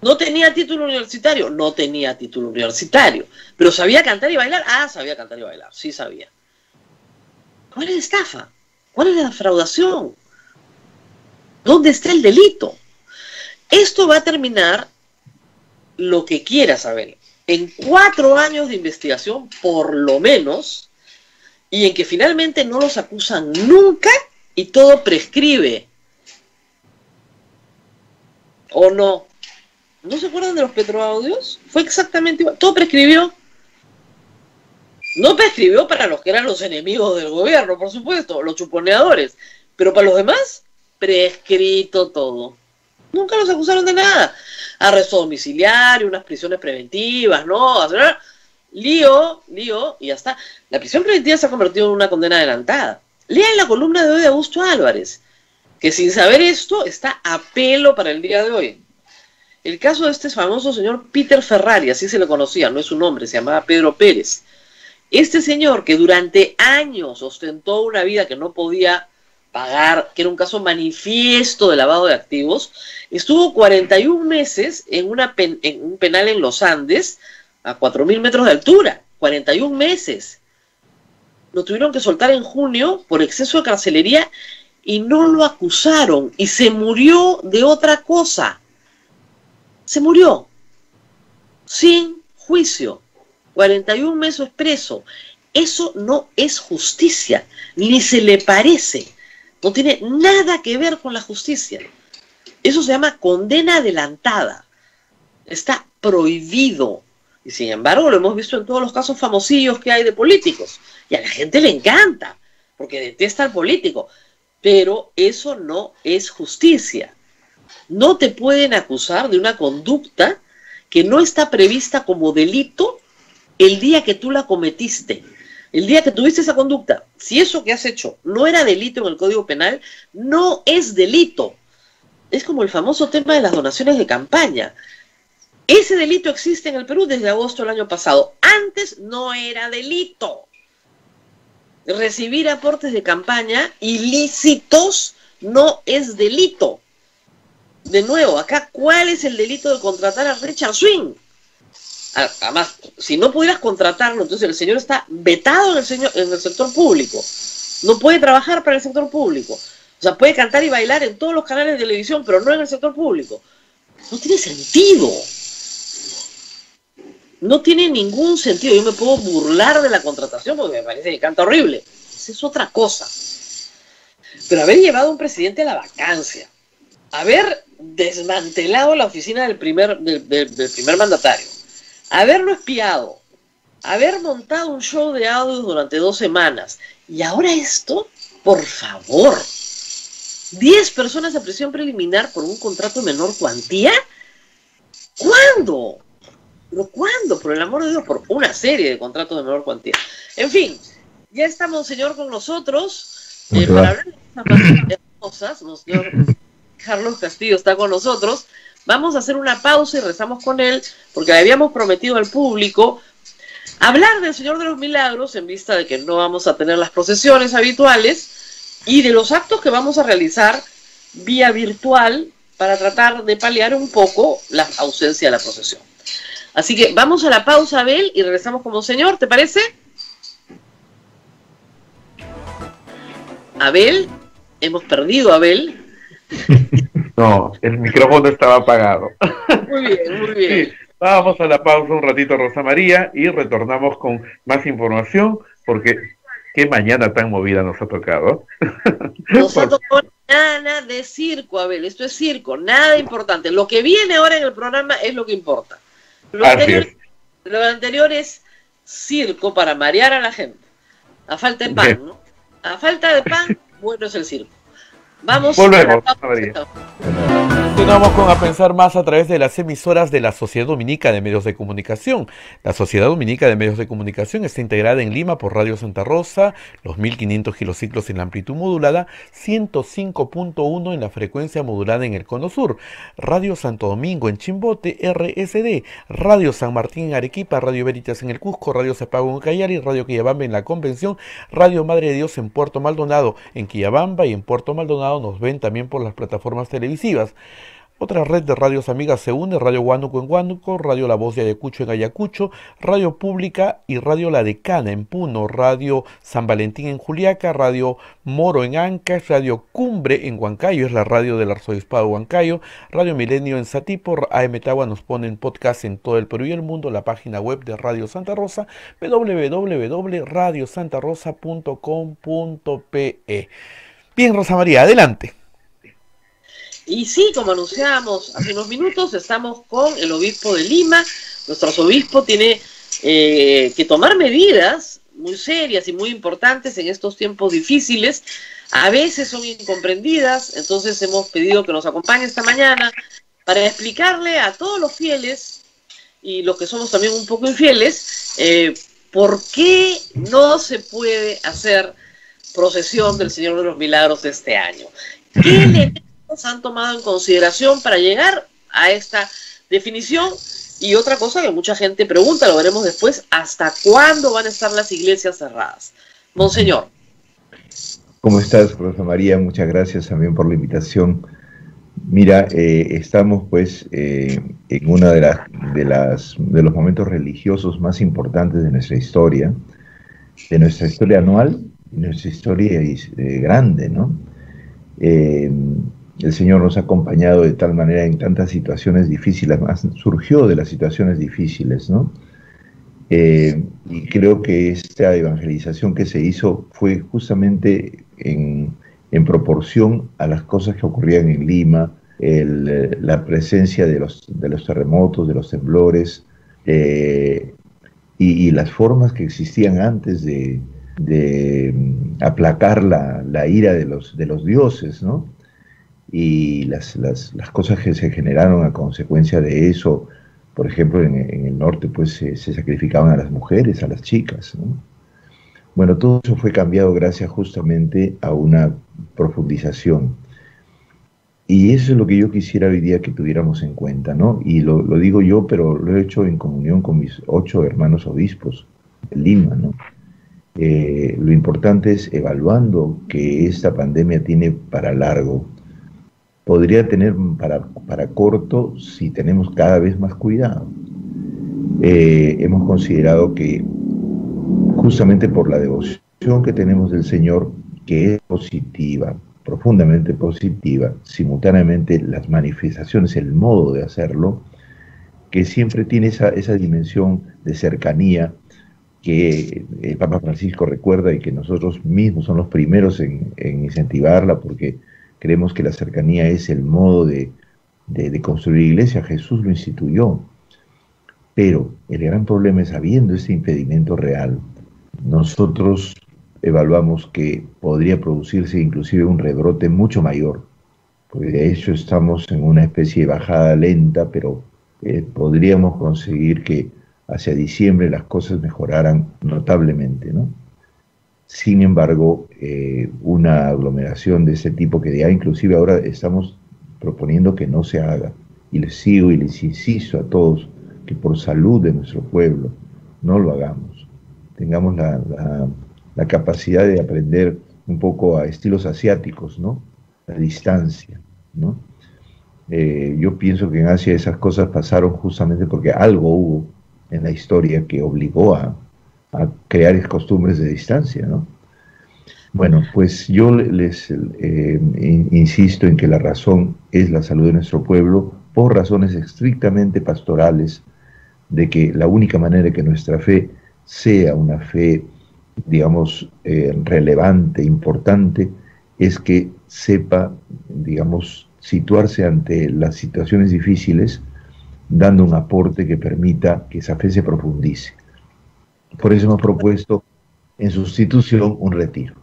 ¿No tenía título universitario? No tenía título universitario. ¿Pero sabía cantar y bailar? Ah, sabía cantar y bailar, sí sabía. ¿Cuál es la estafa? ¿Cuál es la defraudación? ¿Dónde está el delito? Esto va a terminar lo que quiera saber. En 4 años de investigación, por lo menos, y en que finalmente no los acusan nunca y todo prescribe. ¿O no? ¿No se acuerdan de los petroaudios? Fue exactamente igual. Todo prescribió. No prescribió para los que eran los enemigos del gobierno, por supuesto, los chuponeadores. Pero para los demás, prescrito todo. Nunca los acusaron de nada. Arresto domiciliario, unas prisiones preventivas, ¿no? Lío, y ya está. La prisión preventiva se ha convertido en una condena adelantada. Lean la columna de hoy de Augusto Álvarez, que sin saber esto está a pelo para el día de hoy. El caso de este famoso señor Peter Ferrari, así se le conocía, no es su nombre, se llamaba Pedro Pérez. Este señor que durante años ostentó una vida que no podía pagar, que era un caso manifiesto de lavado de activos, estuvo 41 meses en un penal en los Andes, a 4.000 metros de altura, 41 meses. Lo tuvieron que soltar en junio por exceso de carcelería y no lo acusaron, y se murió de otra cosa. Se murió sin juicio, 41 meses preso. Eso no es justicia, ni se le parece. No tiene nada que ver con la justicia. Eso se llama condena adelantada. Está prohibido. Y sin embargo lo hemos visto en todos los casos famosillos que hay de políticos. Y a la gente le encanta, porque detesta al político. Pero eso no es justicia. No te pueden acusar de una conducta que no está prevista como delito el día que tú la cometiste. El día que tuviste esa conducta, si eso que has hecho no era delito en el Código Penal, no es delito. Es como el famoso tema de las donaciones de campaña. Ese delito existe en el Perú desde agosto del año pasado. Antes no era delito. Recibir aportes de campaña ilícitos no es delito. De nuevo, acá, ¿cuál es el delito de contratar a Richard Swing? Además, si no pudieras contratarlo, entonces el señor está vetado en el sector público. No puede trabajar para el sector público. O sea, puede cantar y bailar en todos los canales de televisión, pero no en el sector público. No tiene sentido. No tiene ningún sentido. Yo me puedo burlar de la contratación porque me parece que canta horrible. Esa es otra cosa. Pero haber llevado a un presidente a la vacancia, haber desmantelado la oficina del primer mandatario, haberlo espiado, haber montado un show de audios durante 2 semanas, y ahora esto, por favor, 10 personas a prisión preliminar por un contrato de menor cuantía. ¿Cuándo? ¿Pero cuándo? Por el amor de Dios, por una serie de contratos de menor cuantía. En fin, ya está Monseñor con nosotros para hablar de estas cosas. Monseñor Carlos Castillo está con nosotros. Vamos a hacer una pausa y rezamos con él, porque le habíamos prometido al público hablar del Señor de los Milagros en vista de que no vamos a tener las procesiones habituales y de los actos que vamos a realizar vía virtual para tratar de paliar un poco la ausencia de la procesión. Así que vamos a la pausa, Abel, y regresamos con Monseñor, ¿te parece? Abel, hemos perdido a Abel. No, el micrófono estaba apagado. Muy bien, muy bien. Sí, vamos a la pausa un ratito, Rosa María, y retornamos con más información, porque qué mañana tan movida nos ha tocado. Nos ha tocado nada de circo, Abel, esto es circo, nada importante. Lo que viene ahora en el programa es lo que importa. Lo anterior es circo para marear a la gente. A falta de pan, ¿no? A falta de pan, bueno es el circo. Vamos Volvemos, a la pausa. Continuamos con A Pensar Más a través de las emisoras de la Sociedad Dominica de Medios de Comunicación. La Sociedad Dominica de Medios de Comunicación está integrada en Lima por Radio Santa Rosa, los 1500 kilociclos en la amplitud modulada, 105.1 en la frecuencia modulada en el Cono Sur, Radio Santo Domingo en Chimbote, RSD, Radio San Martín en Arequipa, Radio Veritas en el Cusco, Radio Sapago en Ucayali, Radio Quillabamba en la Convención, Radio Madre de Dios en Puerto Maldonado, en Quillabamba y en Puerto Maldonado nos ven también por las plataformas televisivas. Otra red de radios amigas se une, Radio Huánuco en Huánuco, Radio La Voz de Ayacucho en Ayacucho, Radio Pública y Radio La Decana en Puno, Radio San Valentín en Juliaca, Radio Moro en Ancash, Radio Cumbre en Huancayo, es la radio del Arzobispado de Huancayo, Radio Milenio en Satipo, AM Tagua nos pone en podcast en todo el Perú y el mundo, la página web de Radio Santa Rosa, www.radiosantarosa.com.pe. Bien, Rosa María, adelante. Y sí, como anunciábamos hace unos minutos, estamos con el obispo de Lima. Nuestro arzobispo tiene que tomar medidas muy serias y muy importantes en estos tiempos difíciles. A veces son incomprendidas, entonces hemos pedido que nos acompañe esta mañana para explicarle a todos los fieles y los que somos también un poco infieles, por qué no se puede hacer procesión del Señor de los Milagros este año. ¿Qué elementos han tomado en consideración para llegar a esta definición? Y otra cosa que mucha gente pregunta, lo veremos después, ¿hasta cuándo van a estar las iglesias cerradas? Monseñor. ¿Cómo estás, Rosa María? Muchas gracias también por la invitación. Mira, estamos pues en uno de los momentos religiosos más importantes de nuestra historia anual, y nuestra historia grande, ¿no? El Señor nos ha acompañado de tal manera en tantas situaciones difíciles, más surgió de las situaciones difíciles, ¿no? Y creo que esta evangelización que se hizo fue justamente en proporción a las cosas que ocurrían en Lima, la presencia de los terremotos, de los temblores, y las formas que existían antes de aplacar la ira de los dioses, ¿no? Y las cosas que se generaron a consecuencia de eso. Por ejemplo, en el norte pues se sacrificaban a las mujeres, a las chicas, ¿no? Bueno, todo eso fue cambiado gracias justamente a una profundización. Y eso es lo que yo quisiera hoy día que tuviéramos en cuenta, ¿no? Y lo digo yo, pero lo he hecho en comunión con mis 8 hermanos obispos de Lima, ¿no? Lo importante es, evaluando que esta pandemia tiene para largo, podría tener para corto si tenemos cada vez más cuidado. Hemos considerado que justamente por la devoción que tenemos del Señor, que es positiva, profundamente positiva, simultáneamente las manifestaciones, el modo de hacerlo, que siempre tiene esa dimensión de cercanía que el Papa Francisco recuerda y que nosotros mismos somos los primeros en incentivarla, porque creemos que la cercanía es el modo de construir iglesia. Jesús lo instituyó. Pero el gran problema es, habiendo este impedimento real, nosotros evaluamos que podría producirse inclusive un rebrote mucho mayor, porque de hecho estamos en una especie de bajada lenta, pero podríamos conseguir que hacia diciembre las cosas mejoraran notablemente, ¿no? Sin embargo, una aglomeración de ese tipo, que ya inclusive ahora estamos proponiendo que no se haga, y les sigo y les insisto a todos que por salud de nuestro pueblo no lo hagamos. Tengamos la capacidad de aprender un poco a estilos asiáticos, ¿no? La distancia, ¿no? Yo pienso que en Asia esas cosas pasaron justamente porque algo hubo en la historia que obligó a crear costumbres de distancia, ¿no? Bueno, pues yo les insisto en que la razón es la salud de nuestro pueblo, por razones estrictamente pastorales, de que la única manera de que nuestra fe sea una fe, digamos, relevante, importante, es que sepa, digamos, situarse ante las situaciones difíciles, dando un aporte que permita que esa fe se profundice. Por eso hemos propuesto en sustitución un retiro.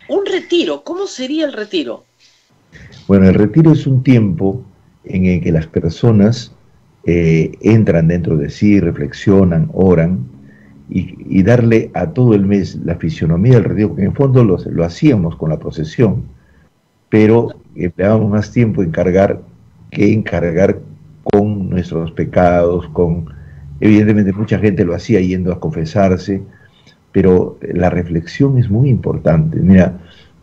¿Un retiro? ¿Cómo sería el retiro? Bueno, el retiro es un tiempo en el que las personas entran dentro de sí, reflexionan, oran, y darle a todo el mes la fisionomía del retiro, que en el fondo lo hacíamos con la procesión, pero empleábamos más tiempo en encargar con nuestros pecados, evidentemente mucha gente lo hacía yendo a confesarse, pero la reflexión es muy importante. Mira,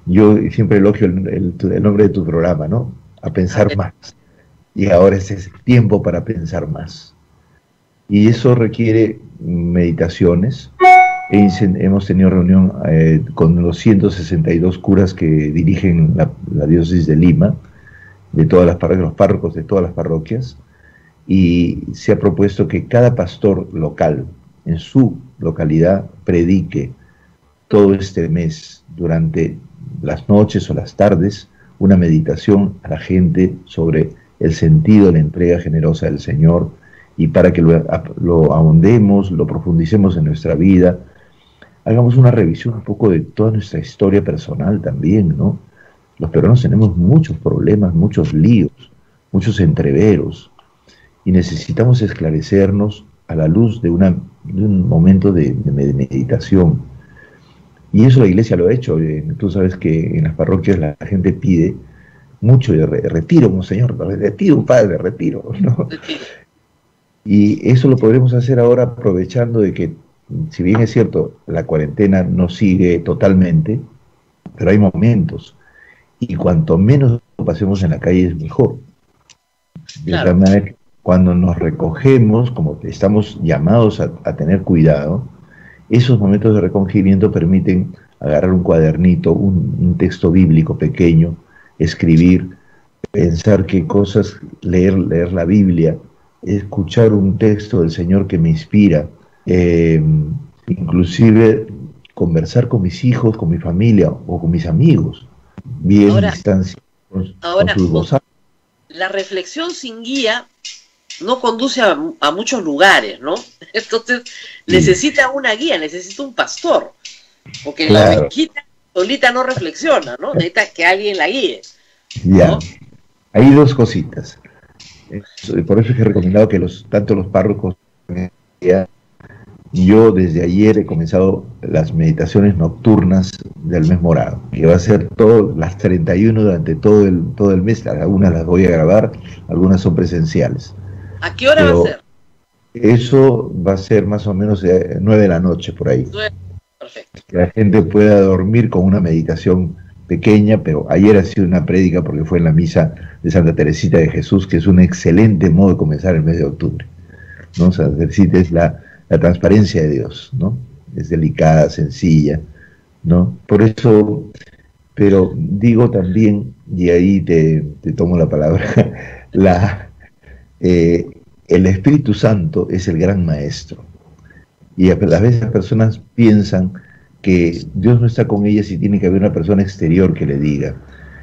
yo siempre elogio el nombre de tu programa, ¿no? A pensar más. Y ahora es ese tiempo para pensar más. Y eso requiere meditaciones. Hemos tenido reunión con los 162 curas que dirigen la diócesis de Lima, de todas las parroquias, los párrocos de todas las parroquias, y se ha propuesto que cada pastor local, en su localidad, predique todo este mes, durante las noches o las tardes, una meditación a la gente sobre el sentido de la entrega generosa del Señor, y para que lo ahondemos, lo profundicemos en nuestra vida, hagamos una revisión un poco de toda nuestra historia personal también, ¿no? Los peruanos tenemos muchos problemas, muchos líos, muchos entreveros, y necesitamos esclarecernos a la luz de un momento de meditación. Y eso la Iglesia lo ha hecho. Tú sabes que en las parroquias la gente pide mucho de retiro, monseñor, retiro, padre, retiro, ¿no? Y eso lo podremos hacer ahora aprovechando de que, si bien es cierto, la cuarentena no sigue totalmente, pero hay momentos, y cuanto menos pasemos en la calle es mejor. De tal manera que cuando nos recogemos, como estamos llamados a tener cuidado, esos momentos de recogimiento permiten agarrar un cuadernito, un texto bíblico pequeño, escribir, pensar qué cosas, leer la Biblia, escuchar un texto del Señor que me inspira, inclusive conversar con mis hijos, con mi familia o con mis amigos, bien distancia con sus gozos. La reflexión sin guía no conduce a muchos lugares, ¿no? Entonces necesita una guía, necesita un pastor, porque la ovejita solita no reflexiona, ¿no? Necesita que alguien la guíe, ¿no? Ya, hay dos cositas. Por eso es que he recomendado que tanto los párrocos, yo desde ayer he comenzado las meditaciones nocturnas del mes morado, que va a ser las 31 durante todo el mes. Algunas las voy a grabar, algunas son presenciales. ¿A qué hora va a ser? Eso va a ser más o menos 9 de la noche, por ahí. Perfecto. Que la gente pueda dormir con una meditación pequeña, pero ayer ha sido una prédica porque fue en la misa de Santa Teresita de Jesús, que es un excelente modo de comenzar el mes de octubre, ¿no? Santa Teresita es la transparencia de Dios, ¿no? Es delicada, sencilla, ¿no? Por eso, pero digo también, y ahí te tomo la palabra, el Espíritu Santo es el gran maestro, y a veces las personas piensan que Dios no está con ellas y tiene que haber una persona exterior que le diga.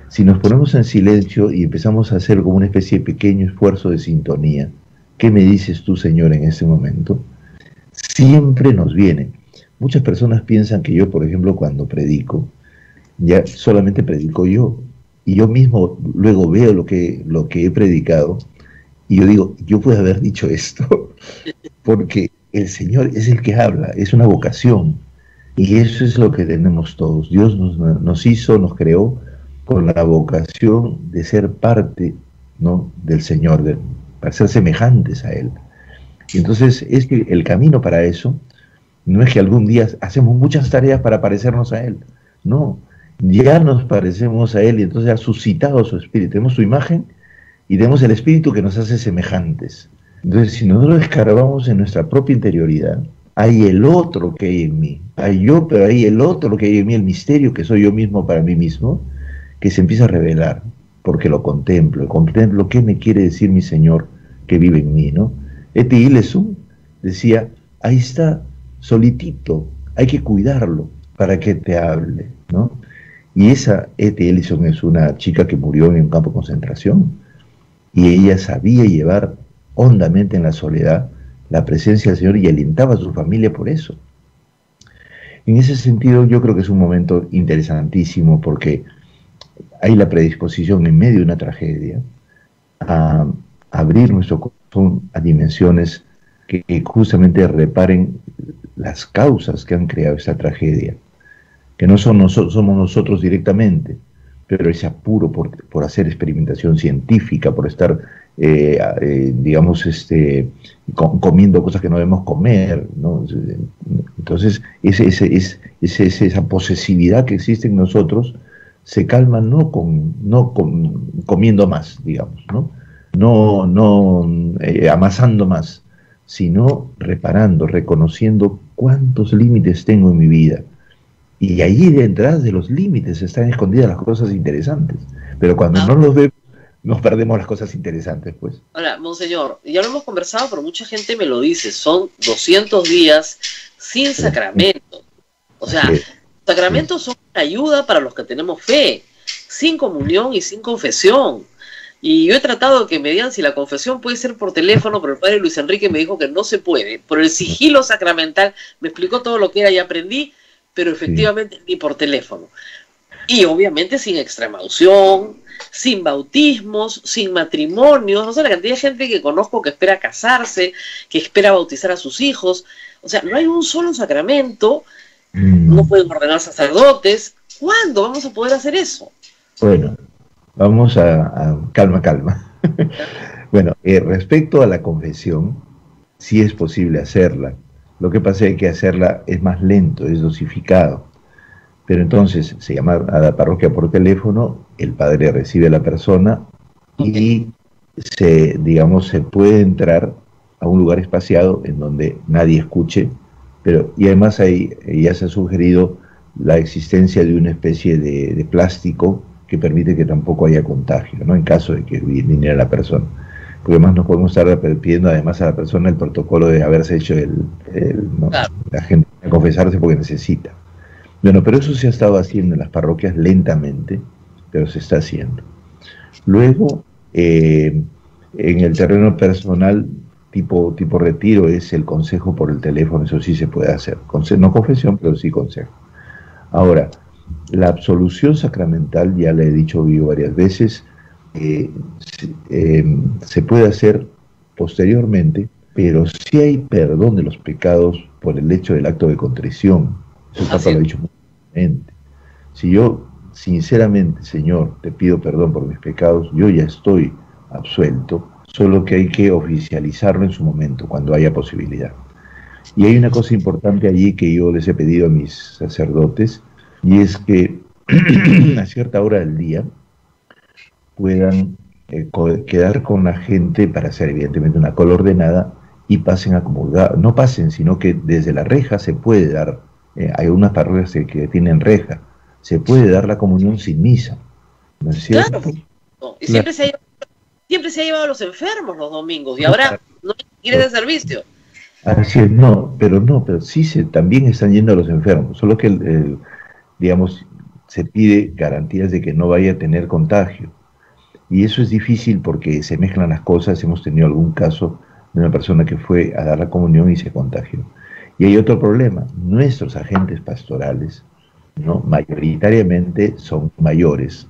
Si nos ponemos en silencio y empezamos a hacer como una especie de pequeño esfuerzo de sintonía, ¿qué me dices tú, Señor, en este momento? Siempre nos viene. Muchas personas piensan que yo, por ejemplo, cuando predico, ya solamente predico yo, y yo mismo luego veo lo que he predicado, y yo digo, yo puedo haber dicho esto, porque el Señor es el que habla, es una vocación, y eso es lo que tenemos todos. Dios nos hizo, nos creó con la vocación de ser parte, ¿no?, del Señor, para ser semejantes a Él. Y entonces es que el camino para eso no es que algún día hacemos muchas tareas para parecernos a Él, no, ya nos parecemos a Él y entonces ha suscitado su espíritu, tenemos su imagen y tenemos el espíritu que nos hace semejantes. Entonces, si nosotros escarbamos en nuestra propia interioridad, hay el otro que hay en mí, hay yo, pero hay el otro que hay en mí, el misterio que soy yo mismo para mí mismo, que se empieza a revelar, porque lo contemplo qué me quiere decir mi Señor que vive en mí, ¿no? Ete Ilesum decía, ahí está, solitito, hay que cuidarlo para que te hable, ¿no? Y esa Ete Ilesum es una chica que murió en un campo de concentración, y ella sabía llevar hondamente en la soledad la presencia del Señor y alentaba a su familia por eso. En ese sentido yo creo que es un momento interesantísimo porque hay la predisposición en medio de una tragedia a abrir nuestro corazón a dimensiones que justamente reparen las causas que han creado esta tragedia, que no son somos nosotros directamente, pero ese apuro por hacer experimentación científica, por estar, digamos, comiendo cosas que no debemos comer, ¿no? Entonces, esa posesividad que existe en nosotros se calma no comiendo más, digamos, no amasando más, sino reparando, reconociendo cuántos límites tengo en mi vida. Y ahí detrás de los límites están escondidas las cosas interesantes. Pero cuando no los vemos, nos perdemos las cosas interesantes, pues. Ahora, monseñor, ya lo hemos conversado, pero mucha gente me lo dice, son 200 días sin sacramento. O sea, sacramentos son una ayuda para los que tenemos fe, sin comunión y sin confesión. Y yo he tratado de que me digan si la confesión puede ser por teléfono, pero el padre Luis Enrique me dijo que no se puede. Por el sigilo sacramental me explicó todo lo que era y aprendí, pero efectivamente ni por teléfono. Y obviamente sin extremaunción, sin bautismos, sin matrimonios. No sé, la cantidad de gente que conozco que espera casarse, que espera bautizar a sus hijos. O sea, no hay un solo sacramento, no pueden ordenar sacerdotes. ¿Cuándo vamos a poder hacer eso? Bueno, vamos a calma. Bueno, respecto a la confesión, sí es posible hacerla. Lo que pasa es que hacerla es más lento, es dosificado. Pero entonces se llama a la parroquia por teléfono, el padre recibe a la persona y se puede entrar a un lugar espaciado en donde nadie escuche, y además ahí ya se ha sugerido la existencia de una especie de plástico que permite que tampoco haya contagio, ¿no? En caso de que viniera la persona. Porque además no podemos estar pidiendo además a la persona el protocolo de haberse hecho la gente a confesarse porque necesita. Bueno, pero eso se ha estado haciendo en las parroquias lentamente, pero se está haciendo. Luego, en el terreno personal, tipo retiro, es el consejo por el teléfono, eso sí se puede hacer. No confesión, pero sí consejo. Ahora, la absolución sacramental, ya le he dicho yo varias veces, se puede hacer posteriormente, pero sí hay perdón de los pecados por el hecho del acto de contrición. Eso el Papa lo ha dicho muy claramente. Si yo sinceramente, Señor, te pido perdón por mis pecados, yo ya estoy absuelto, solo que hay que oficializarlo en su momento, cuando haya posibilidad. Y hay una cosa importante allí que yo les he pedido a mis sacerdotes, y es que a cierta hora del día puedan quedar con la gente para hacer evidentemente una cola ordenada y pasen a comulgar. No pasen, sino que desde la reja se puede dar, hay unas parroquias que tienen reja, se puede dar la comunión sin misa, ¿no es cierto? Claro, y siempre se ha llevado a los enfermos los domingos, y ahora no quiere de servicio. Así es, pero sí también están yendo a los enfermos, solo que, digamos, se pide garantías de que no vaya a tener contagio. Y eso es difícil porque se mezclan las cosas. Hemos tenido algún caso de una persona que fue a dar la comunión y se contagió. Y hay otro problema. Nuestros agentes pastorales, ¿no?, mayoritariamente son mayores,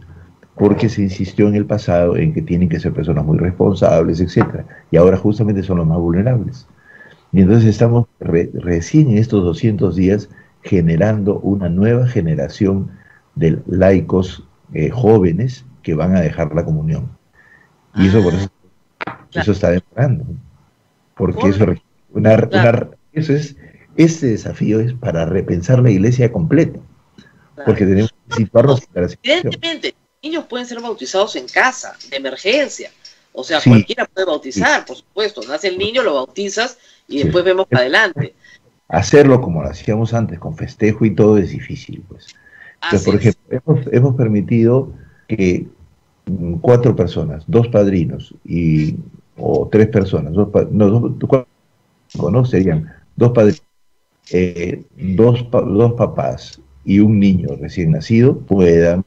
porque se insistió en el pasado en que tienen que ser personas muy responsables, etc. Y ahora justamente son los más vulnerables. Y entonces estamos recién en estos 200 días generando una nueva generación de laicos jóvenes que van a dejar la comunión. Y eso por eso, claro, eso está demorando. Porque este desafío es para repensar la iglesia completa. Claro. Porque tenemos que situarnos en la situación. Evidentemente, niños pueden ser bautizados en casa, de emergencia. O sea, sí, cualquiera puede bautizar, sí, por supuesto. Nace el niño, lo bautizas y después vemos para adelante. Hacerlo como lo hacíamos antes, con festejo y todo, es difícil, pues. Entonces, por ejemplo, hemos permitido que 4 personas, 2 padrinos o 3 personas, serían 2 padrinos, 2 papás y un niño recién nacido puedan,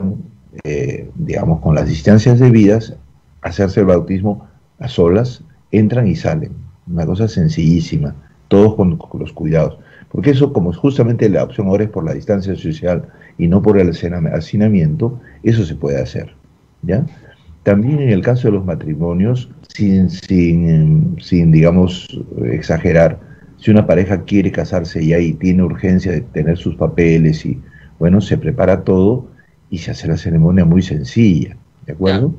digamos, con las distancias debidas, hacerse el bautismo a solas, entran y salen. Una cosa sencillísima, todos con los cuidados. Porque eso, como justamente la opción ahora es por la distancia social y no por el hacinamiento, eso se puede hacer, ¿ya? También en el caso de los matrimonios, sin digamos, exagerar, si una pareja quiere casarse y ahí tiene urgencia de tener sus papeles y, bueno, se prepara todo y se hace la ceremonia muy sencilla, ¿de acuerdo?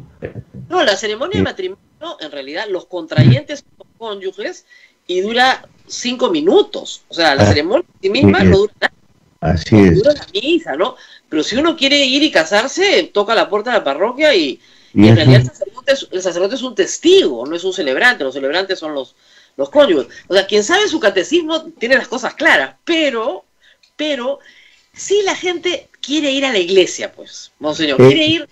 No, la ceremonia de matrimonio, en realidad, los contrayentes son los cónyuges y dura 5 minutos. O sea, la ceremonia en sí misma no dura nada. Así es. Dura la misa, ¿no? Pero si uno quiere ir y casarse, toca la puerta de la parroquia y en realidad el sacerdote es un testigo, no es un celebrante. Los celebrantes son los cónyuges. O sea, quien sabe su catecismo tiene las cosas claras, pero si la gente quiere ir a la iglesia, pues, monseñor, quiere ir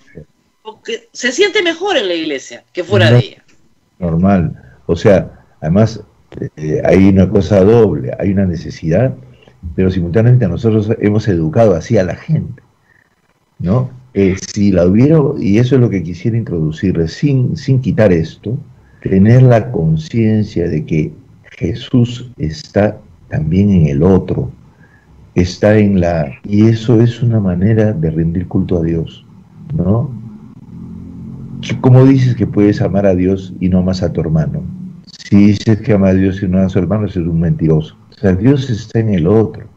porque se siente mejor en la iglesia que fuera de ella. Normal. O sea, además hay una cosa doble, hay una necesidad, pero simultáneamente nosotros hemos educado así a la gente, ¿no? Si la hubiera, y eso es lo que quisiera introducirle, sin quitar esto, tener la conciencia de que Jesús está también en el otro, está en y eso es una manera de rendir culto a Dios, ¿no? ¿Cómo dices que puedes amar a Dios y no amas a tu hermano? Si dices que ama a Dios y no amas a su hermano, eres un mentiroso. O sea, Dios está en el otro.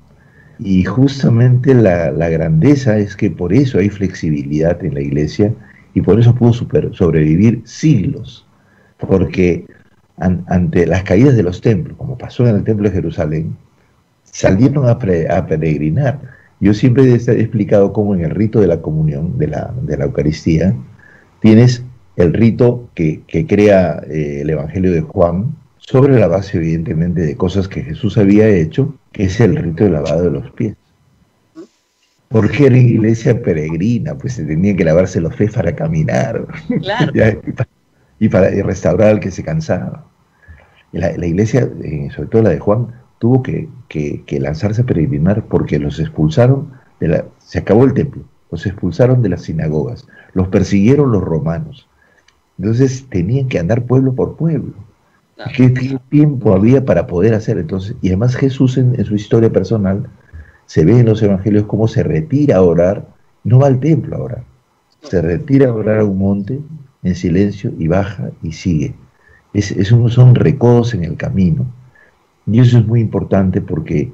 Y justamente la grandeza es que por eso hay flexibilidad en la iglesia y por eso pudo sobrevivir siglos. Porque ante las caídas de los templos, como pasó en el templo de Jerusalén, salieron a peregrinar. Yo siempre he explicado cómo en el rito de la comunión, de la Eucaristía, tienes el rito que crea el Evangelio de Juan, sobre la base evidentemente de cosas que Jesús había hecho, que es el rito del lavado de los pies. Porque era iglesia peregrina, pues se tenían que lavarse los pies para caminar, claro. y para restaurar al que se cansaba. La iglesia, sobre todo la de Juan, tuvo que lanzarse a peregrinar porque los expulsaron, se acabó el templo, los expulsaron de las sinagogas, los persiguieron los romanos. Entonces tenían que andar pueblo por pueblo. ¿Qué tiempo había para poder hacer? Entonces, y además Jesús en su historia personal se ve en los evangelios cómo se retira a orar, no va al templo a orar, se retira a orar a un monte en silencio y baja y sigue. Son recodos en el camino. Y eso es muy importante porque,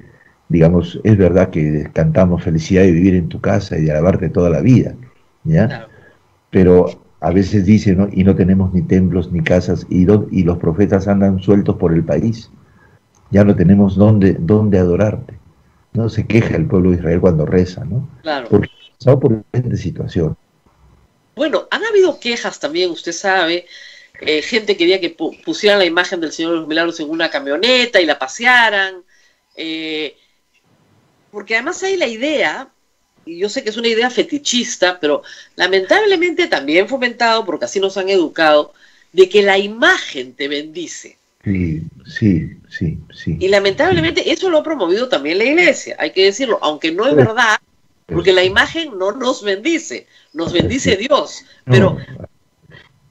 digamos, es verdad que cantamos felicidad de vivir en tu casa y de alabarte toda la vida, ¿ya? Claro. Pero a veces dicen, ¿no? Y no tenemos ni templos ni casas y los profetas andan sueltos por el país. Ya no tenemos dónde adorarte. ¿No? Se queja el pueblo de Israel cuando reza, ¿no? Claro. Porque ha pasado por diferentes situaciones. Bueno, han habido quejas también, usted sabe. Gente quería que pusieran la imagen del Señor de los Milagros en una camioneta y la pasearan. Porque además hay la idea, y yo sé que es una idea fetichista, pero lamentablemente también fomentado, porque así nos han educado, de que la imagen te bendice. Sí. Y lamentablemente eso lo ha promovido también la iglesia, hay que decirlo, aunque no es verdad, porque la imagen no nos bendice, nos bendice Dios. Pero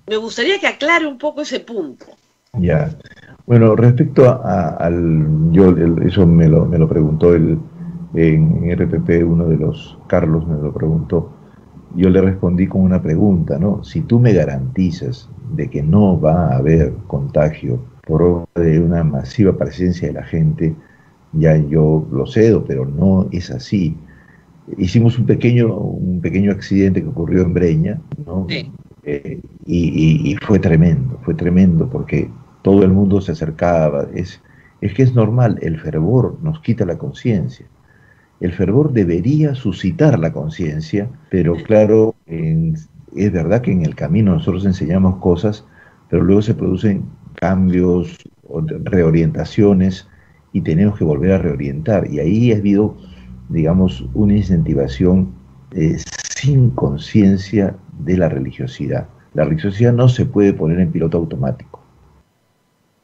me gustaría que aclare un poco ese punto. Ya. Bueno, respecto eso me lo preguntó en RPP, uno de los, Carlos me lo preguntó, yo le respondí con una pregunta, ¿no? Si tú me garantizas de que no va a haber contagio por obra de una masiva presencia de la gente, ya yo lo cedo, pero no es así. Hicimos un pequeño accidente que ocurrió en Breña, ¿no? Sí. Y fue tremendo porque todo el mundo se acercaba. Es que es normal, el fervor nos quita la conciencia. El fervor debería suscitar la conciencia, pero claro, es verdad que en el camino nosotros enseñamos cosas, pero luego se producen cambios, reorientaciones, y tenemos que volver a reorientar. Y ahí ha habido, digamos, una incentivación sin conciencia de la religiosidad. La religiosidad no se puede poner en piloto automático.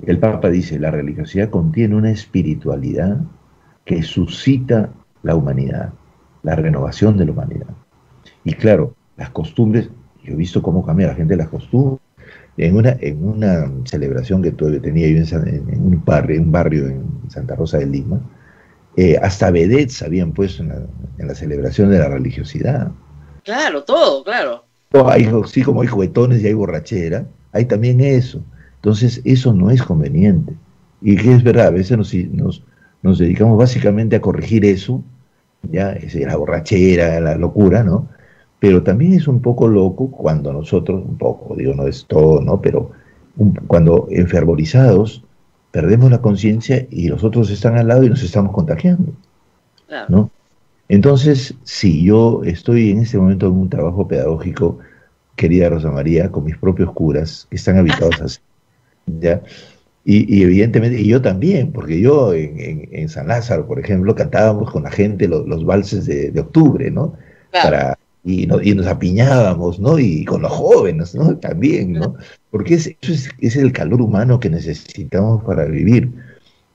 El Papa dice, la religiosidad contiene una espiritualidad que suscita la humanidad, la renovación de la humanidad. Y claro, las costumbres, yo he visto cómo cambia la gente las costumbres. En una celebración que tenía yo en un barrio en Santa Rosa de Lima, hasta vedettes habían puesto en la celebración de la religiosidad. Claro, todo, claro. Sí, como hay juguetones y hay borrachera, hay también eso. Entonces, eso no es conveniente. Y que es verdad, a veces nos dedicamos básicamente a corregir eso, ya, la borrachera, la locura, ¿no? Pero también es un poco loco cuando nosotros, un poco, digo, no es todo, ¿no? Pero cuando enfervorizados perdemos la conciencia y los otros están al lado y nos estamos contagiando, Claro. ¿no? Entonces, sí, yo estoy en este momento en un trabajo pedagógico, querida Rosa María, con mis propios curas, que están habitados así, ¿ya? Y evidentemente, y yo también, porque yo en San Lázaro, por ejemplo, cantábamos con la gente los valses de octubre, ¿no? Claro. Y nos apiñábamos, ¿no? Y con los jóvenes, ¿no? También, ¿no? Porque eso es el calor humano que necesitamos para vivir.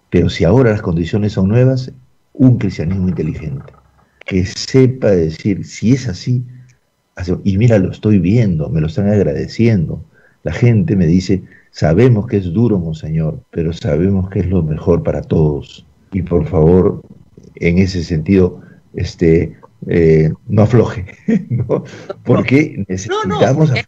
Pero si ahora las condiciones son nuevas, un cristianismo inteligente, que sepa decir, si es así, y mira, lo estoy viendo, me lo están agradeciendo. La gente me dice, sabemos que es duro, monseñor, pero sabemos que es lo mejor para todos. Y por favor, en ese sentido, no afloje, ¿no? Porque necesitamos... Porque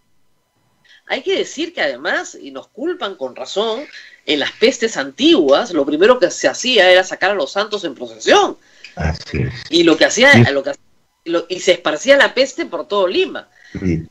hay que decir que además, y nos culpan con razón, en las pestes antiguas, lo primero que se hacía era sacar a los santos en procesión. Así es. Y y se esparcía la peste por todo Lima. Sí,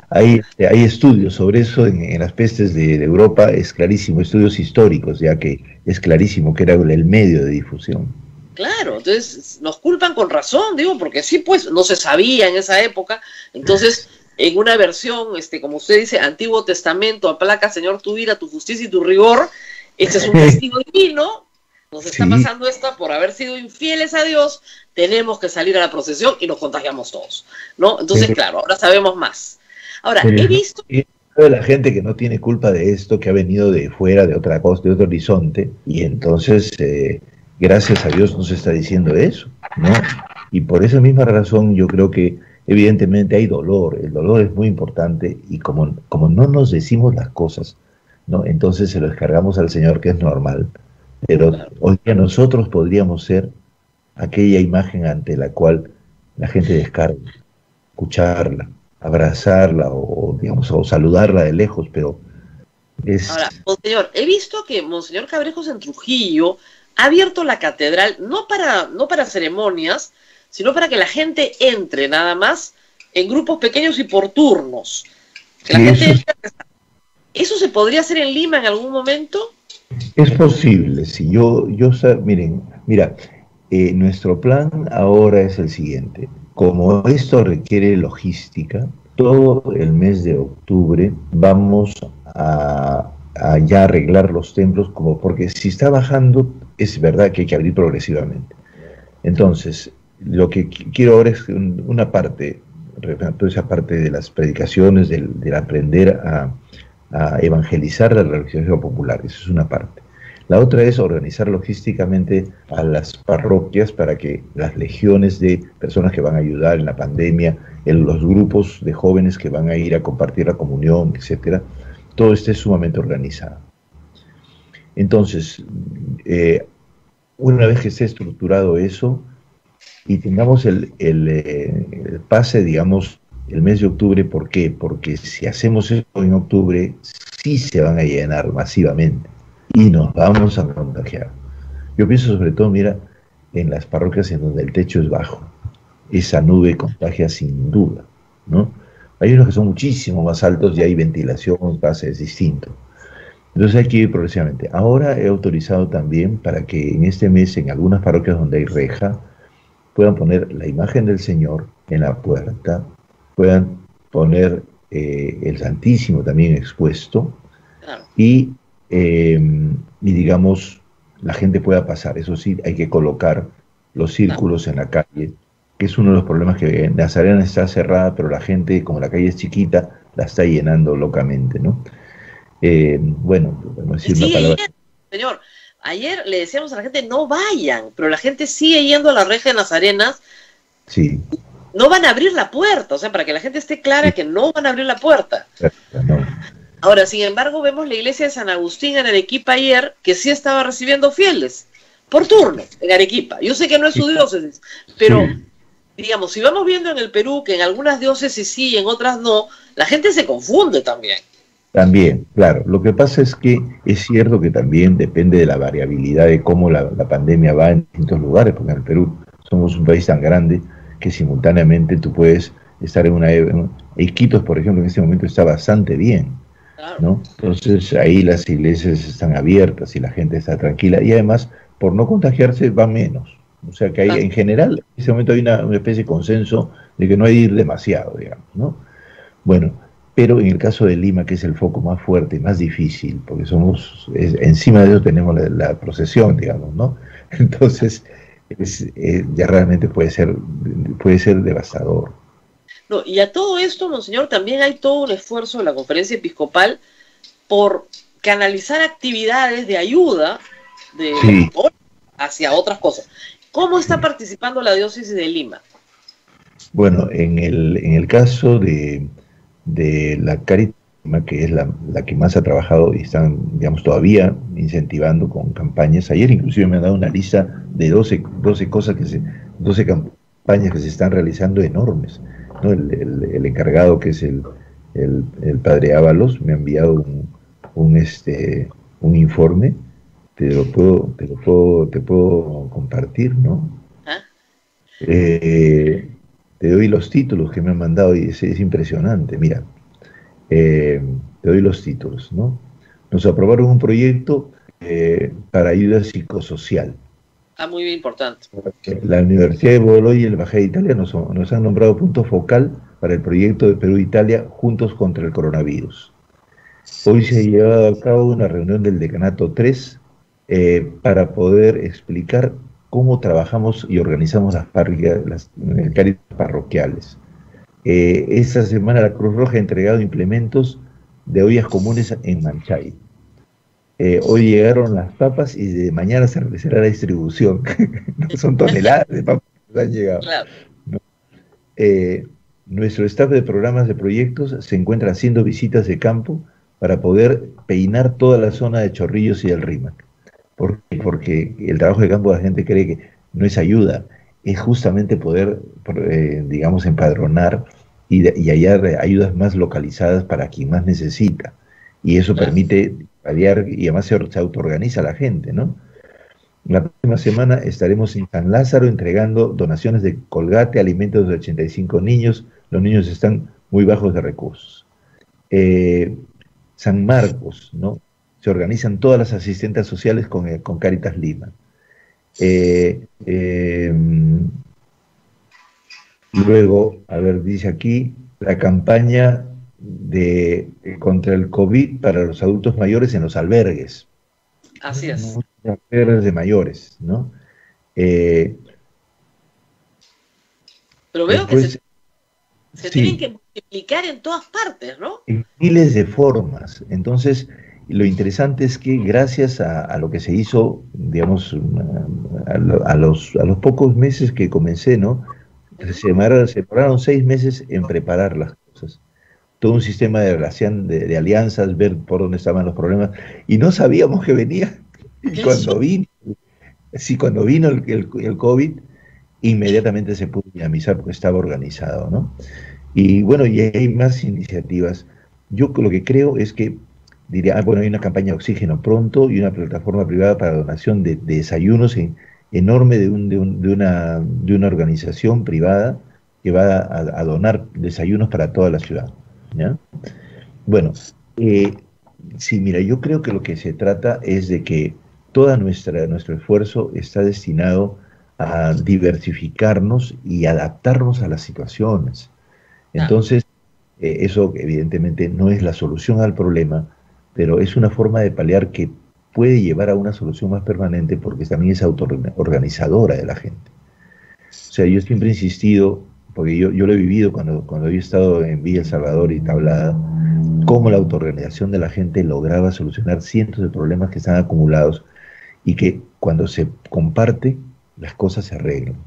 hay estudios sobre eso en las pestes de Europa, es clarísimo, estudios históricos, ya que es clarísimo que era el medio de difusión. Claro, entonces nos culpan con razón, digo, porque sí, pues no se sabía en esa época. Entonces, en una versión, como usted dice, Antiguo Testamento, aplaca, Señor, tu ira, tu justicia y tu rigor, este es un castigo divino, nos está pasando esto por haber sido infieles a Dios, tenemos que salir a la procesión y nos contagiamos todos, ¿no? Entonces, claro, ahora sabemos más. Ahora, he visto... La gente que no tiene culpa de esto, que ha venido de fuera, de otra cosa, de otro horizonte, y entonces, gracias a Dios nos está diciendo eso, ¿no? Y por esa misma razón yo creo que evidentemente hay dolor, el dolor es muy importante, y como no nos decimos las cosas, ¿no? Entonces se lo descargamos al Señor, que es normal. Pero hoy día nosotros podríamos ser aquella imagen ante la cual la gente descarga, escucharla, abrazarla digamos, o saludarla de lejos, pero es... Ahora, monseñor, he visto que Monseñor Cabrejos en Trujillo ha abierto la catedral no para ceremonias, sino para que la gente entre nada más en grupos pequeños y por turnos. Que la gente... ¿Eso se podría hacer en Lima en algún momento? Es posible, si mira, nuestro plan ahora es el siguiente. Como esto requiere logística, todo el mes de octubre vamos a ya arreglar los templos, porque si está bajando, es verdad que hay que abrir progresivamente. Entonces, lo que quiero ahora es una parte, toda esa parte de las predicaciones, del aprender a evangelizar la religión popular, eso es una parte. La otra es organizar logísticamente a las parroquias para que las legiones de personas que van a ayudar en la pandemia, en los grupos de jóvenes que van a ir a compartir la comunión, etcétera, todo esté sumamente organizado. Entonces, una vez que esté estructurado eso y tengamos el pase, digamos, el mes de octubre, ¿por qué? Porque si hacemos eso en octubre, sí se van a llenar masivamente y nos vamos a contagiar. Yo pienso sobre todo, mira, en las parroquias en donde el techo es bajo. Esa nube contagia sin duda, ¿no? Hay unos que son muchísimo más altos y hay ventilación, gases distintos. Entonces hay que ir progresivamente. Ahora he autorizado también para que en este mes, en algunas parroquias donde hay reja, puedan poner la imagen del Señor en la puerta, puedan poner el Santísimo también expuesto, y digamos, la gente pueda pasar. Eso sí, hay que colocar los círculos en la calle, que es uno de los problemas, que Nazarena está cerrada, pero la gente, como la calle es chiquita, la está llenando locamente, ¿no? Bueno, podemos decir una palabra. Señor, ayer le decíamos a la gente, no vayan, pero la gente sigue yendo a la reja de Nazarenas. Sí. No van a abrir la puerta, o sea, para que la gente esté clara que no van a abrir la puerta. No. Ahora, sin embargo, vemos la iglesia de San Agustín en Arequipa ayer, que sí estaba recibiendo fieles, por turno en Arequipa. Yo sé que no es su diócesis, pero digamos, si vamos viendo en el Perú que en algunas diócesis sí y en otras no, la gente se confunde también. También, claro. Lo que pasa es que es cierto que también depende de la variabilidad de cómo la pandemia va en distintos lugares, porque en el Perú somos un país tan grande que simultáneamente tú puedes estar en Iquitos, por ejemplo, en este momento está bastante bien, Claro. ¿no? Entonces ahí las iglesias están abiertas y la gente está tranquila y además por no contagiarse va menos. O sea que hay, en general, en este momento hay una especie de consenso de que no hay que ir demasiado, digamos, ¿no? Bueno, pero en el caso de Lima, que es el foco más fuerte y más difícil, porque encima de eso tenemos la procesión, digamos, ¿no? Entonces, ya realmente puede ser devastador. No, y a todo esto, monseñor, también hay todo un esfuerzo de la Conferencia Episcopal por canalizar actividades de ayuda hacia otras cosas. ¿Cómo está participando la diócesis de Lima? Bueno, en el caso de la Caritas, que es la que más ha trabajado y están, digamos, todavía incentivando con campañas. Ayer inclusive me han dado una lista de 12 campañas que se están realizando enormes, ¿no? El encargado, que es el padre Ábalos, me ha enviado un informe. Te puedo compartir, ¿no? ¿Ah? Te doy los títulos que me han mandado y es impresionante. Mira, te doy los títulos, ¿no? Nos aprobaron un proyecto para ayuda psicosocial. Muy importante. La Universidad de Bolonia y el Embajada de Italia nos han nombrado punto focal para el proyecto de Perú-Italia Juntos contra el Coronavirus. Hoy se ha llevado a cabo una reunión del Decanato 3 para poder explicar cómo trabajamos y organizamos las cáritas parroquiales. Esta semana la Cruz Roja ha entregado implementos de ollas comunes en Manchay. Hoy llegaron las papas y de mañana se realizará la distribución. No son toneladas de papas que han llegado. Claro. ¿No? Nuestro staff de programas de proyectos se encuentra haciendo visitas de campo para poder peinar toda la zona de Chorrillos y del Rímac. Porque el trabajo de campo, la gente cree que no es ayuda, es justamente poder, digamos, empadronar y hallar ayudas más localizadas para quien más necesita. Y eso permite variar y además se autoorganiza la gente, ¿no? La próxima semana estaremos en San Lázaro entregando donaciones de Colgate, alimentos de 85 niños. Los niños están muy bajos de recursos. San Marcos, ¿no? Se organizan todas las asistentes sociales con Cáritas Lima. Luego, a ver, dice aquí, la campaña contra el COVID para los adultos mayores en los albergues. Así es. Muchos albergues de mayores, ¿no? Pero veo después, que se tienen que multiplicar en todas partes, ¿no? En miles de formas. Entonces, lo interesante es que gracias a lo que se hizo, digamos, a los pocos meses que comencé, ¿no? Se demoraron 6 meses en preparar las cosas. Todo un sistema de relación, de alianzas, ver por dónde estaban los problemas, y no sabíamos que venía. Y cuando vino el COVID, inmediatamente se pudo dinamizar porque estaba organizado, ¿no? Y bueno, y hay más iniciativas. Yo lo que creo es que diría, bueno, hay una campaña de oxígeno pronto y una plataforma privada para donación de desayunos enorme de una organización privada que va a donar desayunos para toda la ciudad, ¿ya? Bueno, sí, mira, yo creo que lo que se trata es de que todo nuestro esfuerzo está destinado a diversificarnos y adaptarnos a las situaciones. Entonces, eso evidentemente no es la solución al problema, pero es una forma de paliar que puede llevar a una solución más permanente porque también es autoorganizadora de la gente. O sea, yo siempre he insistido, porque yo lo he vivido cuando he estado en Villa El Salvador y Tablada, cómo la autoorganización de la gente lograba solucionar cientos de problemas que están acumulados y que cuando se comparte, las cosas se arreglan,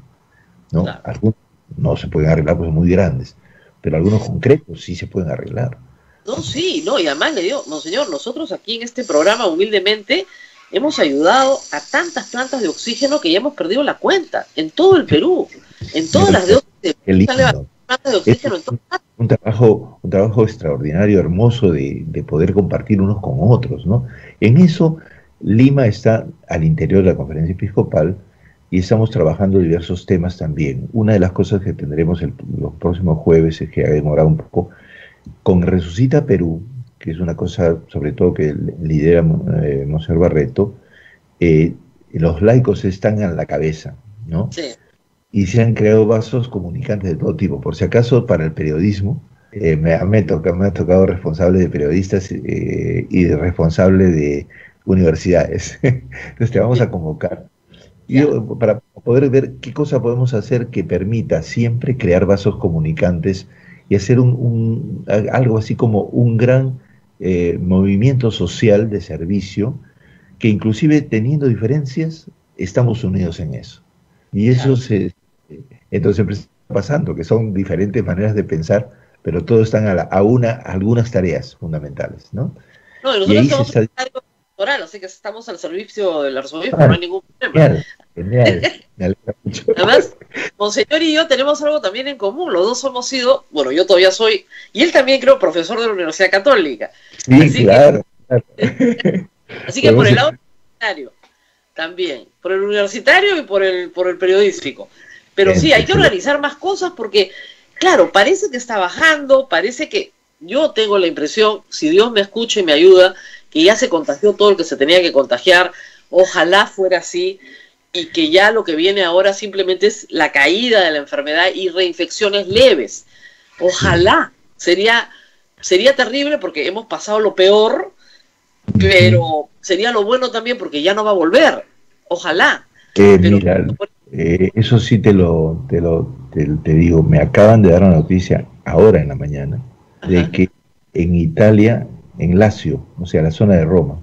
¿no? Claro. Algunos no se pueden arreglar porque son muy grandes, pero algunos concretos sí se pueden arreglar. No, sí, no, y además le digo, monseñor, nosotros aquí en este programa humildemente hemos ayudado a tantas plantas de oxígeno que ya hemos perdido la cuenta en todo el Perú, en todas las de Qué lindo. plantas de oxígeno. En Un trabajo extraordinario, hermoso de poder compartir unos con otros, ¿no? En eso, Lima está al interior de la Conferencia Episcopal y estamos trabajando diversos temas también. Una de las cosas que tendremos los próximos jueves, es que ha demorado un poco, con Resucita Perú, que es una cosa sobre todo que lidera Monseñor Barreto. Los laicos están a la cabeza, ¿no? Sí. Y se han creado vasos comunicantes de todo tipo. Por si acaso, para el periodismo, me ha tocado responsable de periodistas y de responsable de universidades. Entonces te vamos a convocar para poder ver qué cosa podemos hacer que permita siempre crear vasos comunicantes y hacer algo así como un gran movimiento social de servicio, que inclusive teniendo diferencias, estamos unidos en eso. Y eso entonces siempre está pasando, que son diferentes maneras de pensar, pero todos están a algunas tareas fundamentales, ¿no? No, y nosotros estamos en cargo pastoral, así que estamos al servicio del arzobispo, no hay ningún problema. Genial, me alegra mucho. Además, Monseñor y yo tenemos algo también en común, los dos hemos sido, bueno, yo todavía soy, y él también creo profesor de la Universidad Católica. Sí, así claro. Así que por el lado universitario, también, por el universitario y por el periodístico. Pero sí, hay que organizar más cosas porque, claro, parece que está bajando, parece que yo tengo la impresión, si Dios me escucha y me ayuda, que ya se contagió todo lo que se tenía que contagiar, ojalá fuera así, y que ya lo que viene ahora simplemente es la caída de la enfermedad y reinfecciones leves. Ojalá, sería terrible porque hemos pasado lo peor, pero sería lo bueno también porque ya no va a volver, ojalá. Mira, eso sí te digo, me acaban de dar una noticia ahora en la mañana, de que en Italia, en Lazio, o sea, la zona de Roma,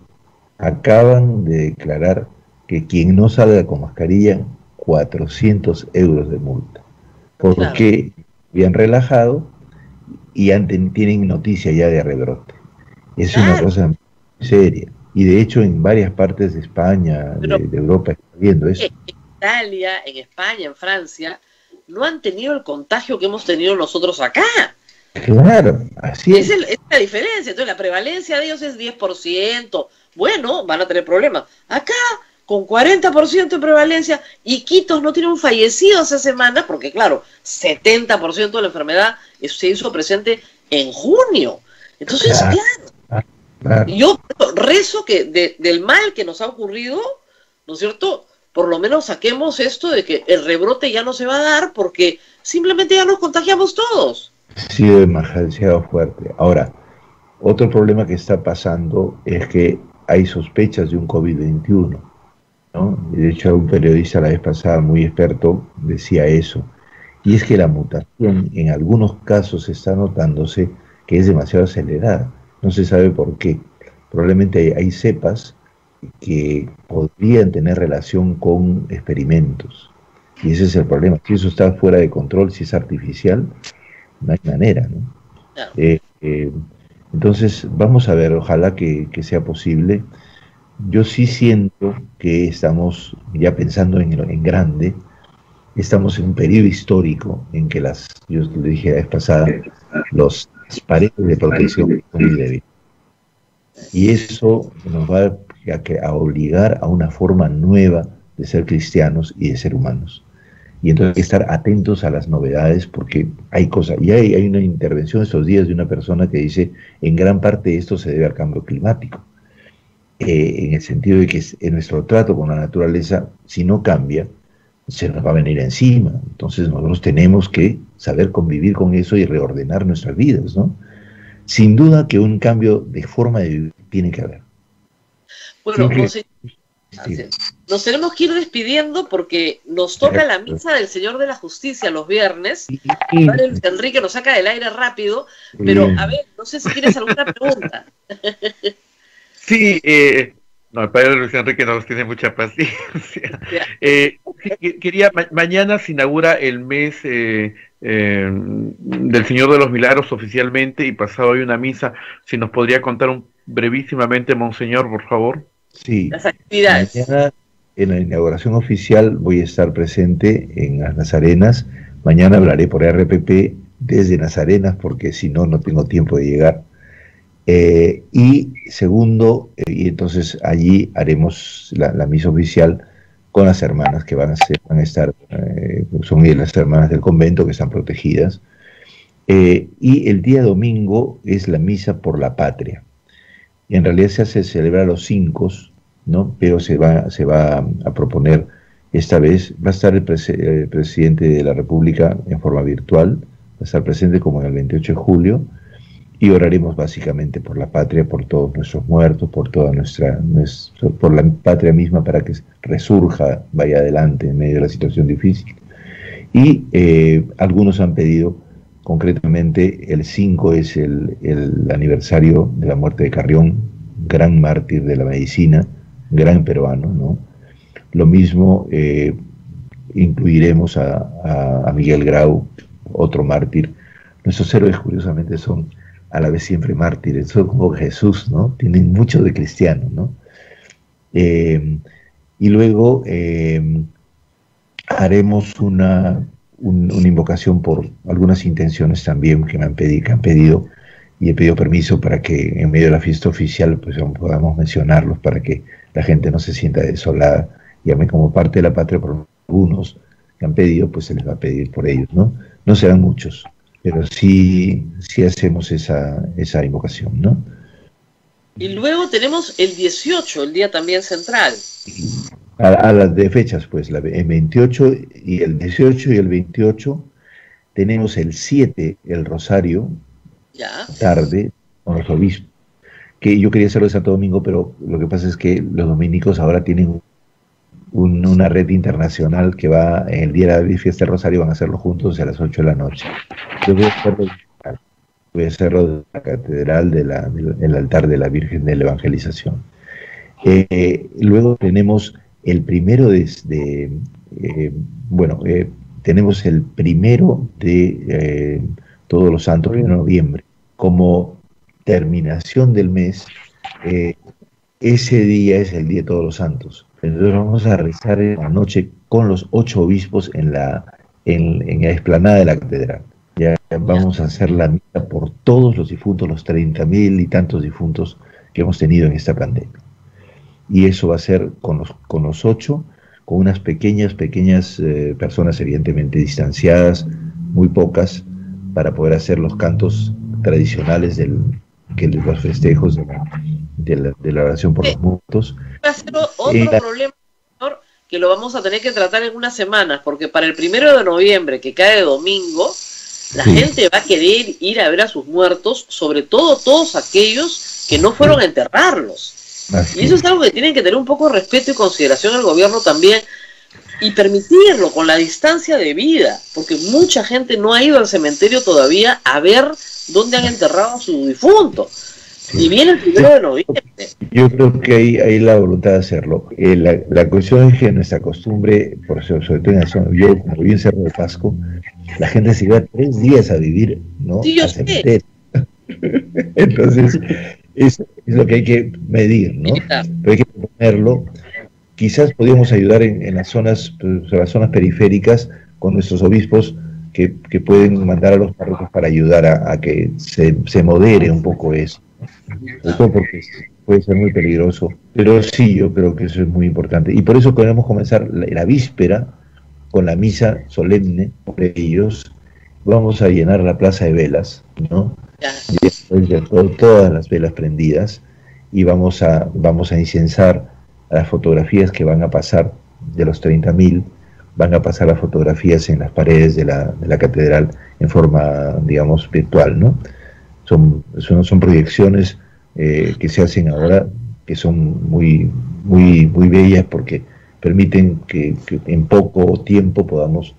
acaban de declarar que quien no salga con mascarilla, 400 euros de multa, porque habían relajado y tienen noticia ya de rebrote. Es una cosa muy seria, y de hecho en varias partes de España, de Europa, está viendo eso. Italia, en España, en Francia, no han tenido el contagio que hemos tenido nosotros acá. Claro, así es. Es la diferencia. Entonces la prevalencia de ellos es 10%. Bueno, van a tener problemas. Acá, con 40% de prevalencia, Iquitos no tiene un fallecido esa semana, porque claro, 70% de la enfermedad se hizo presente en junio. Entonces, claro. Yo rezo que del mal que nos ha ocurrido, ¿no es cierto?, por lo menos saquemos esto de que el rebrote ya no se va a dar porque simplemente ya nos contagiamos todos. Ha sido demasiado fuerte. Ahora, otro problema que está pasando es que hay sospechas de un COVID-21, ¿no? De hecho, un periodista la vez pasada, muy experto, decía eso. Y es que la mutación en algunos casos está notándose que es demasiado acelerada. No se sabe por qué. Probablemente hay cepas que podrían tener relación con experimentos. Y ese es el problema. Si eso está fuera de control, si es artificial, no hay manera, ¿no? Entonces, vamos a ver, ojalá que sea posible. Yo sí siento que estamos ya pensando en grande, estamos en un periodo histórico en que yo le dije la vez pasada, las paredes de protección son muy débiles. Y eso nos va a obligar a una forma nueva de ser cristianos y de ser humanos. Y entonces hay que estar atentos a las novedades porque hay cosas. Y hay una intervención estos días de una persona que dice, en gran parte esto se debe al cambio climático. En el sentido de que en nuestro trato con la naturaleza, si no cambia, se nos va a venir encima. Entonces nosotros tenemos que saber convivir con eso y reordenar nuestras vidas, ¿no? Sin duda que un cambio de forma de vivir tiene que haber. Bueno, nos tenemos que ir despidiendo porque nos toca la misa del Señor de la Justicia los viernes. Padre Luis Enrique nos saca del aire rápido, pero a ver, no sé si tienes alguna pregunta. Sí, no, el Padre Luis Enrique no tiene mucha paciencia. Mañana se inaugura el mes del Señor de los Milagros oficialmente y pasado hay una misa. Si nos podría contar brevísimamente, Monseñor, por favor. Sí, las actividades. mañana en la inauguración oficial voy a estar presente en las Nazarenas. Mañana hablaré por RPP desde Nazarenas porque si no, no tengo tiempo de llegar. Y segundo, y entonces allí haremos la misa oficial con las hermanas que van a estar, son las hermanas del convento que están protegidas. Y el día domingo es la misa por la patria. Y en realidad se hace celebrar los 5, ¿no? Pero se va a proponer esta vez, va a estar el presidente de la República en forma virtual, va a estar presente como en el 28 de julio, y oraremos básicamente por la patria, por todos nuestros muertos, por toda por la patria misma para que resurja, vaya adelante en medio de la situación difícil. Y algunos han pedido, concretamente el 5 es el aniversario de la muerte de Carrión, gran mártir de la medicina, gran peruano, ¿no? Lo mismo incluiremos a Miguel Grau, otro mártir. Nuestros héroes curiosamente son a la vez siempre mártires, son como Jesús, ¿no? Tienen mucho de cristiano, ¿no? Y luego haremos una invocación por algunas intenciones también que han pedido, y he pedido permiso para que en medio de la fiesta oficial pues podamos mencionarlos para que la gente no se sienta desolada. Y a mí como parte de la patria por algunos que han pedido, pues se les va a pedir por ellos, ¿no? No serán muchos, pero sí hacemos esa invocación, ¿no? Y luego tenemos el 18, el día también central. A las de fechas, pues, el 28 y el 18 y el 28, tenemos el 7, el Rosario, Ya. tarde, con los obispos, que yo quería hacerlo de Santo Domingo, pero lo que pasa es que los dominicos ahora tienen una red internacional que va, el día de la fiesta del Rosario van a hacerlo juntos a las 8 de la noche. Yo voy a hacerlo de la catedral del altar de la Virgen de la Evangelización. Luego tenemos el primero tenemos el primero de Todos los Santos, de noviembre, como terminación del mes. Ese día es el día de Todos los Santos. Entonces vamos a rezar en la noche con los 8 obispos en la explanada de la catedral. Ya vamos a hacer la misa por todos los difuntos, los 30.000 y tantos difuntos que hemos tenido en esta pandemia. Y eso va a ser con los 8, con unas pequeñas personas evidentemente distanciadas, muy pocas, para poder hacer los cantos tradicionales de los festejos de la oración por los muertos. Va a ser otro problema, señor, que lo vamos a tener que tratar en unas semanas, porque para el 1 de noviembre, que cae de domingo, la gente va a querer ir a ver a sus muertos, sobre todo todos aquellos que no fueron a enterrarlos. Y eso es algo que tienen que tener un poco de respeto y consideración al gobierno también, y permitirlo con la distancia de vida, porque mucha gente no ha ido al cementerio todavía a ver dónde han enterrado a su difunto. Y viene el 1 de noviembre. Yo creo que hay la voluntad de hacerlo. La cuestión es que nuestra costumbre, sobre todo en la zona, yo como viví en Cerro de Pasco, la gente se iba 3 días a vivir, ¿no? Sí, yo al sé. cementerio. Entonces, es lo que hay que medir, ¿no? Pero hay que proponerlo. Quizás podríamos ayudar en las zonas periféricas con nuestros obispos que pueden mandar a los párrocos para ayudar a que se modere un poco eso. Sobre todo porque puede ser muy peligroso. Pero sí, yo creo que eso es muy importante. Y por eso queremos comenzar la víspera con la misa solemne por ellos. Vamos a llenar la plaza de velas, ¿no? Y después de todas las velas prendidas, y vamos a incensar a las fotografías que van a pasar de los 30.000, van a pasar las fotografías en las paredes de la catedral en forma, digamos, virtual, ¿no? Son proyecciones que se hacen ahora, que son muy bellas porque permiten que en poco tiempo podamos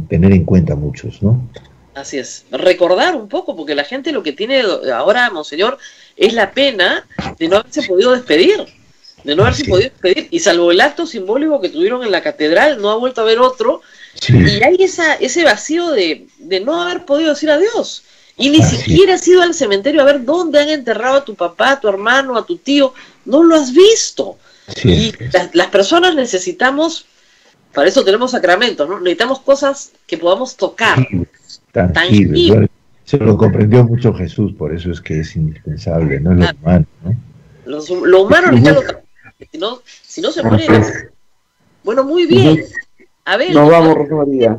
tener en cuenta muchos, ¿no? Así es, recordar un poco, porque la gente lo que tiene ahora, monseñor, es la pena de no haberse podido despedir, y salvo el acto simbólico que tuvieron en la catedral, no ha vuelto a haber otro, y hay ese vacío de no haber podido decir adiós. Y ni siquiera has ido al cementerio a ver dónde han enterrado a tu papá, a tu hermano, a tu tío. No lo has visto. Sí. Y las personas necesitamos, para eso tenemos sacramentos, ¿no? Necesitamos cosas que podamos tocar. Tangibles. Bueno, se lo comprendió mucho Jesús, por eso es que es indispensable, no es lo humano, ¿no? Lo humano necesita lo tangible, si no se muere. Bueno, muy bien. A ver. Nos vamos, Rosa María.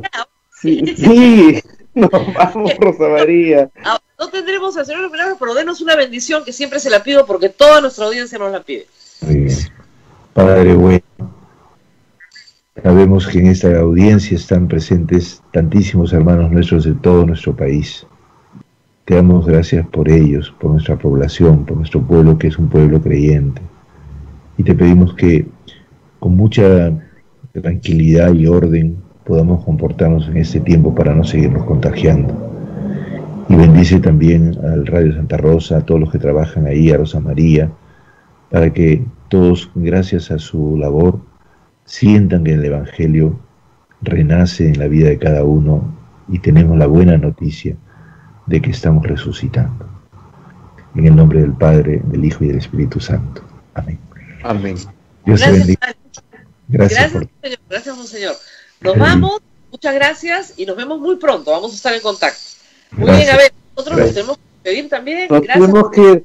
Sí, nos vamos, Rosa María. No tendremos al Señor los milagros, pero denos una bendición que siempre se la pido porque toda nuestra audiencia nos la pide. Muy bien. Padre bueno, sabemos que en esta audiencia están presentes tantísimos hermanos nuestros de todo nuestro país. Te damos gracias por ellos, por nuestra población, por nuestro pueblo que es un pueblo creyente. Y te pedimos que con mucha tranquilidad y orden podamos comportarnos en este tiempo para no seguirnos contagiando. Y bendice también al Radio Santa Rosa, a todos los que trabajan ahí, a Rosa María, para que todos, gracias a su labor, sientan que el Evangelio renace en la vida de cada uno y tenemos la buena noticia de que estamos resucitando. En el nombre del Padre, del Hijo y del Espíritu Santo. Amén. Amén. Dios te bendiga. Gracias, Señor. Gracias, Monseñor. Nos vamos, muchas gracias y nos vemos muy pronto. Vamos a estar en contacto. Muy bien, a ver, nosotros nos tenemos que pedir también. Nos tenemos que...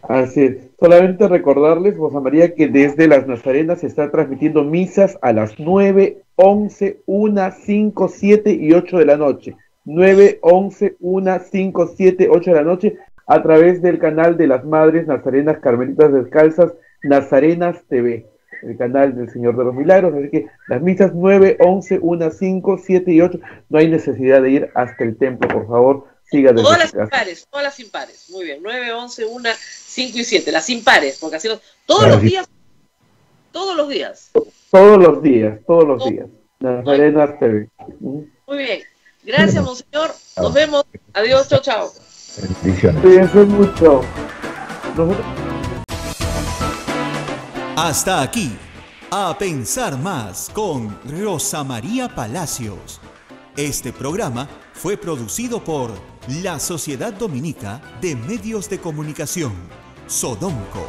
Así es. Solamente recordarles, Rosa María, que desde las Nazarenas se está transmitiendo misas a las 9, 11, 1, 5, 7 y 8 de la noche. 9, 11, 1, 5, 7, 8 de la noche a través del canal de las Madres Nazarenas Carmelitas Descalzas, Nazarenas TV, el canal del Señor de los Milagros. Así que las misas 9, 11, 1, 5, 7 y 8, no hay necesidad de ir hasta el templo, por favor. Siga desde todas las impares, muy bien, 9, 11, 1, 5 y 7, las impares, porque así todos los días. Todos los días. Nazarenas TV. Muy bien. Gracias, Monseñor. Nos vemos. Adiós, chao, chao. Bendiciones. Cuídense mucho. Hasta aquí, A Pensar Más con Rosa María Palacios. Este programa fue producido por la Sociedad Dominica de Medios de Comunicación, Sodomco.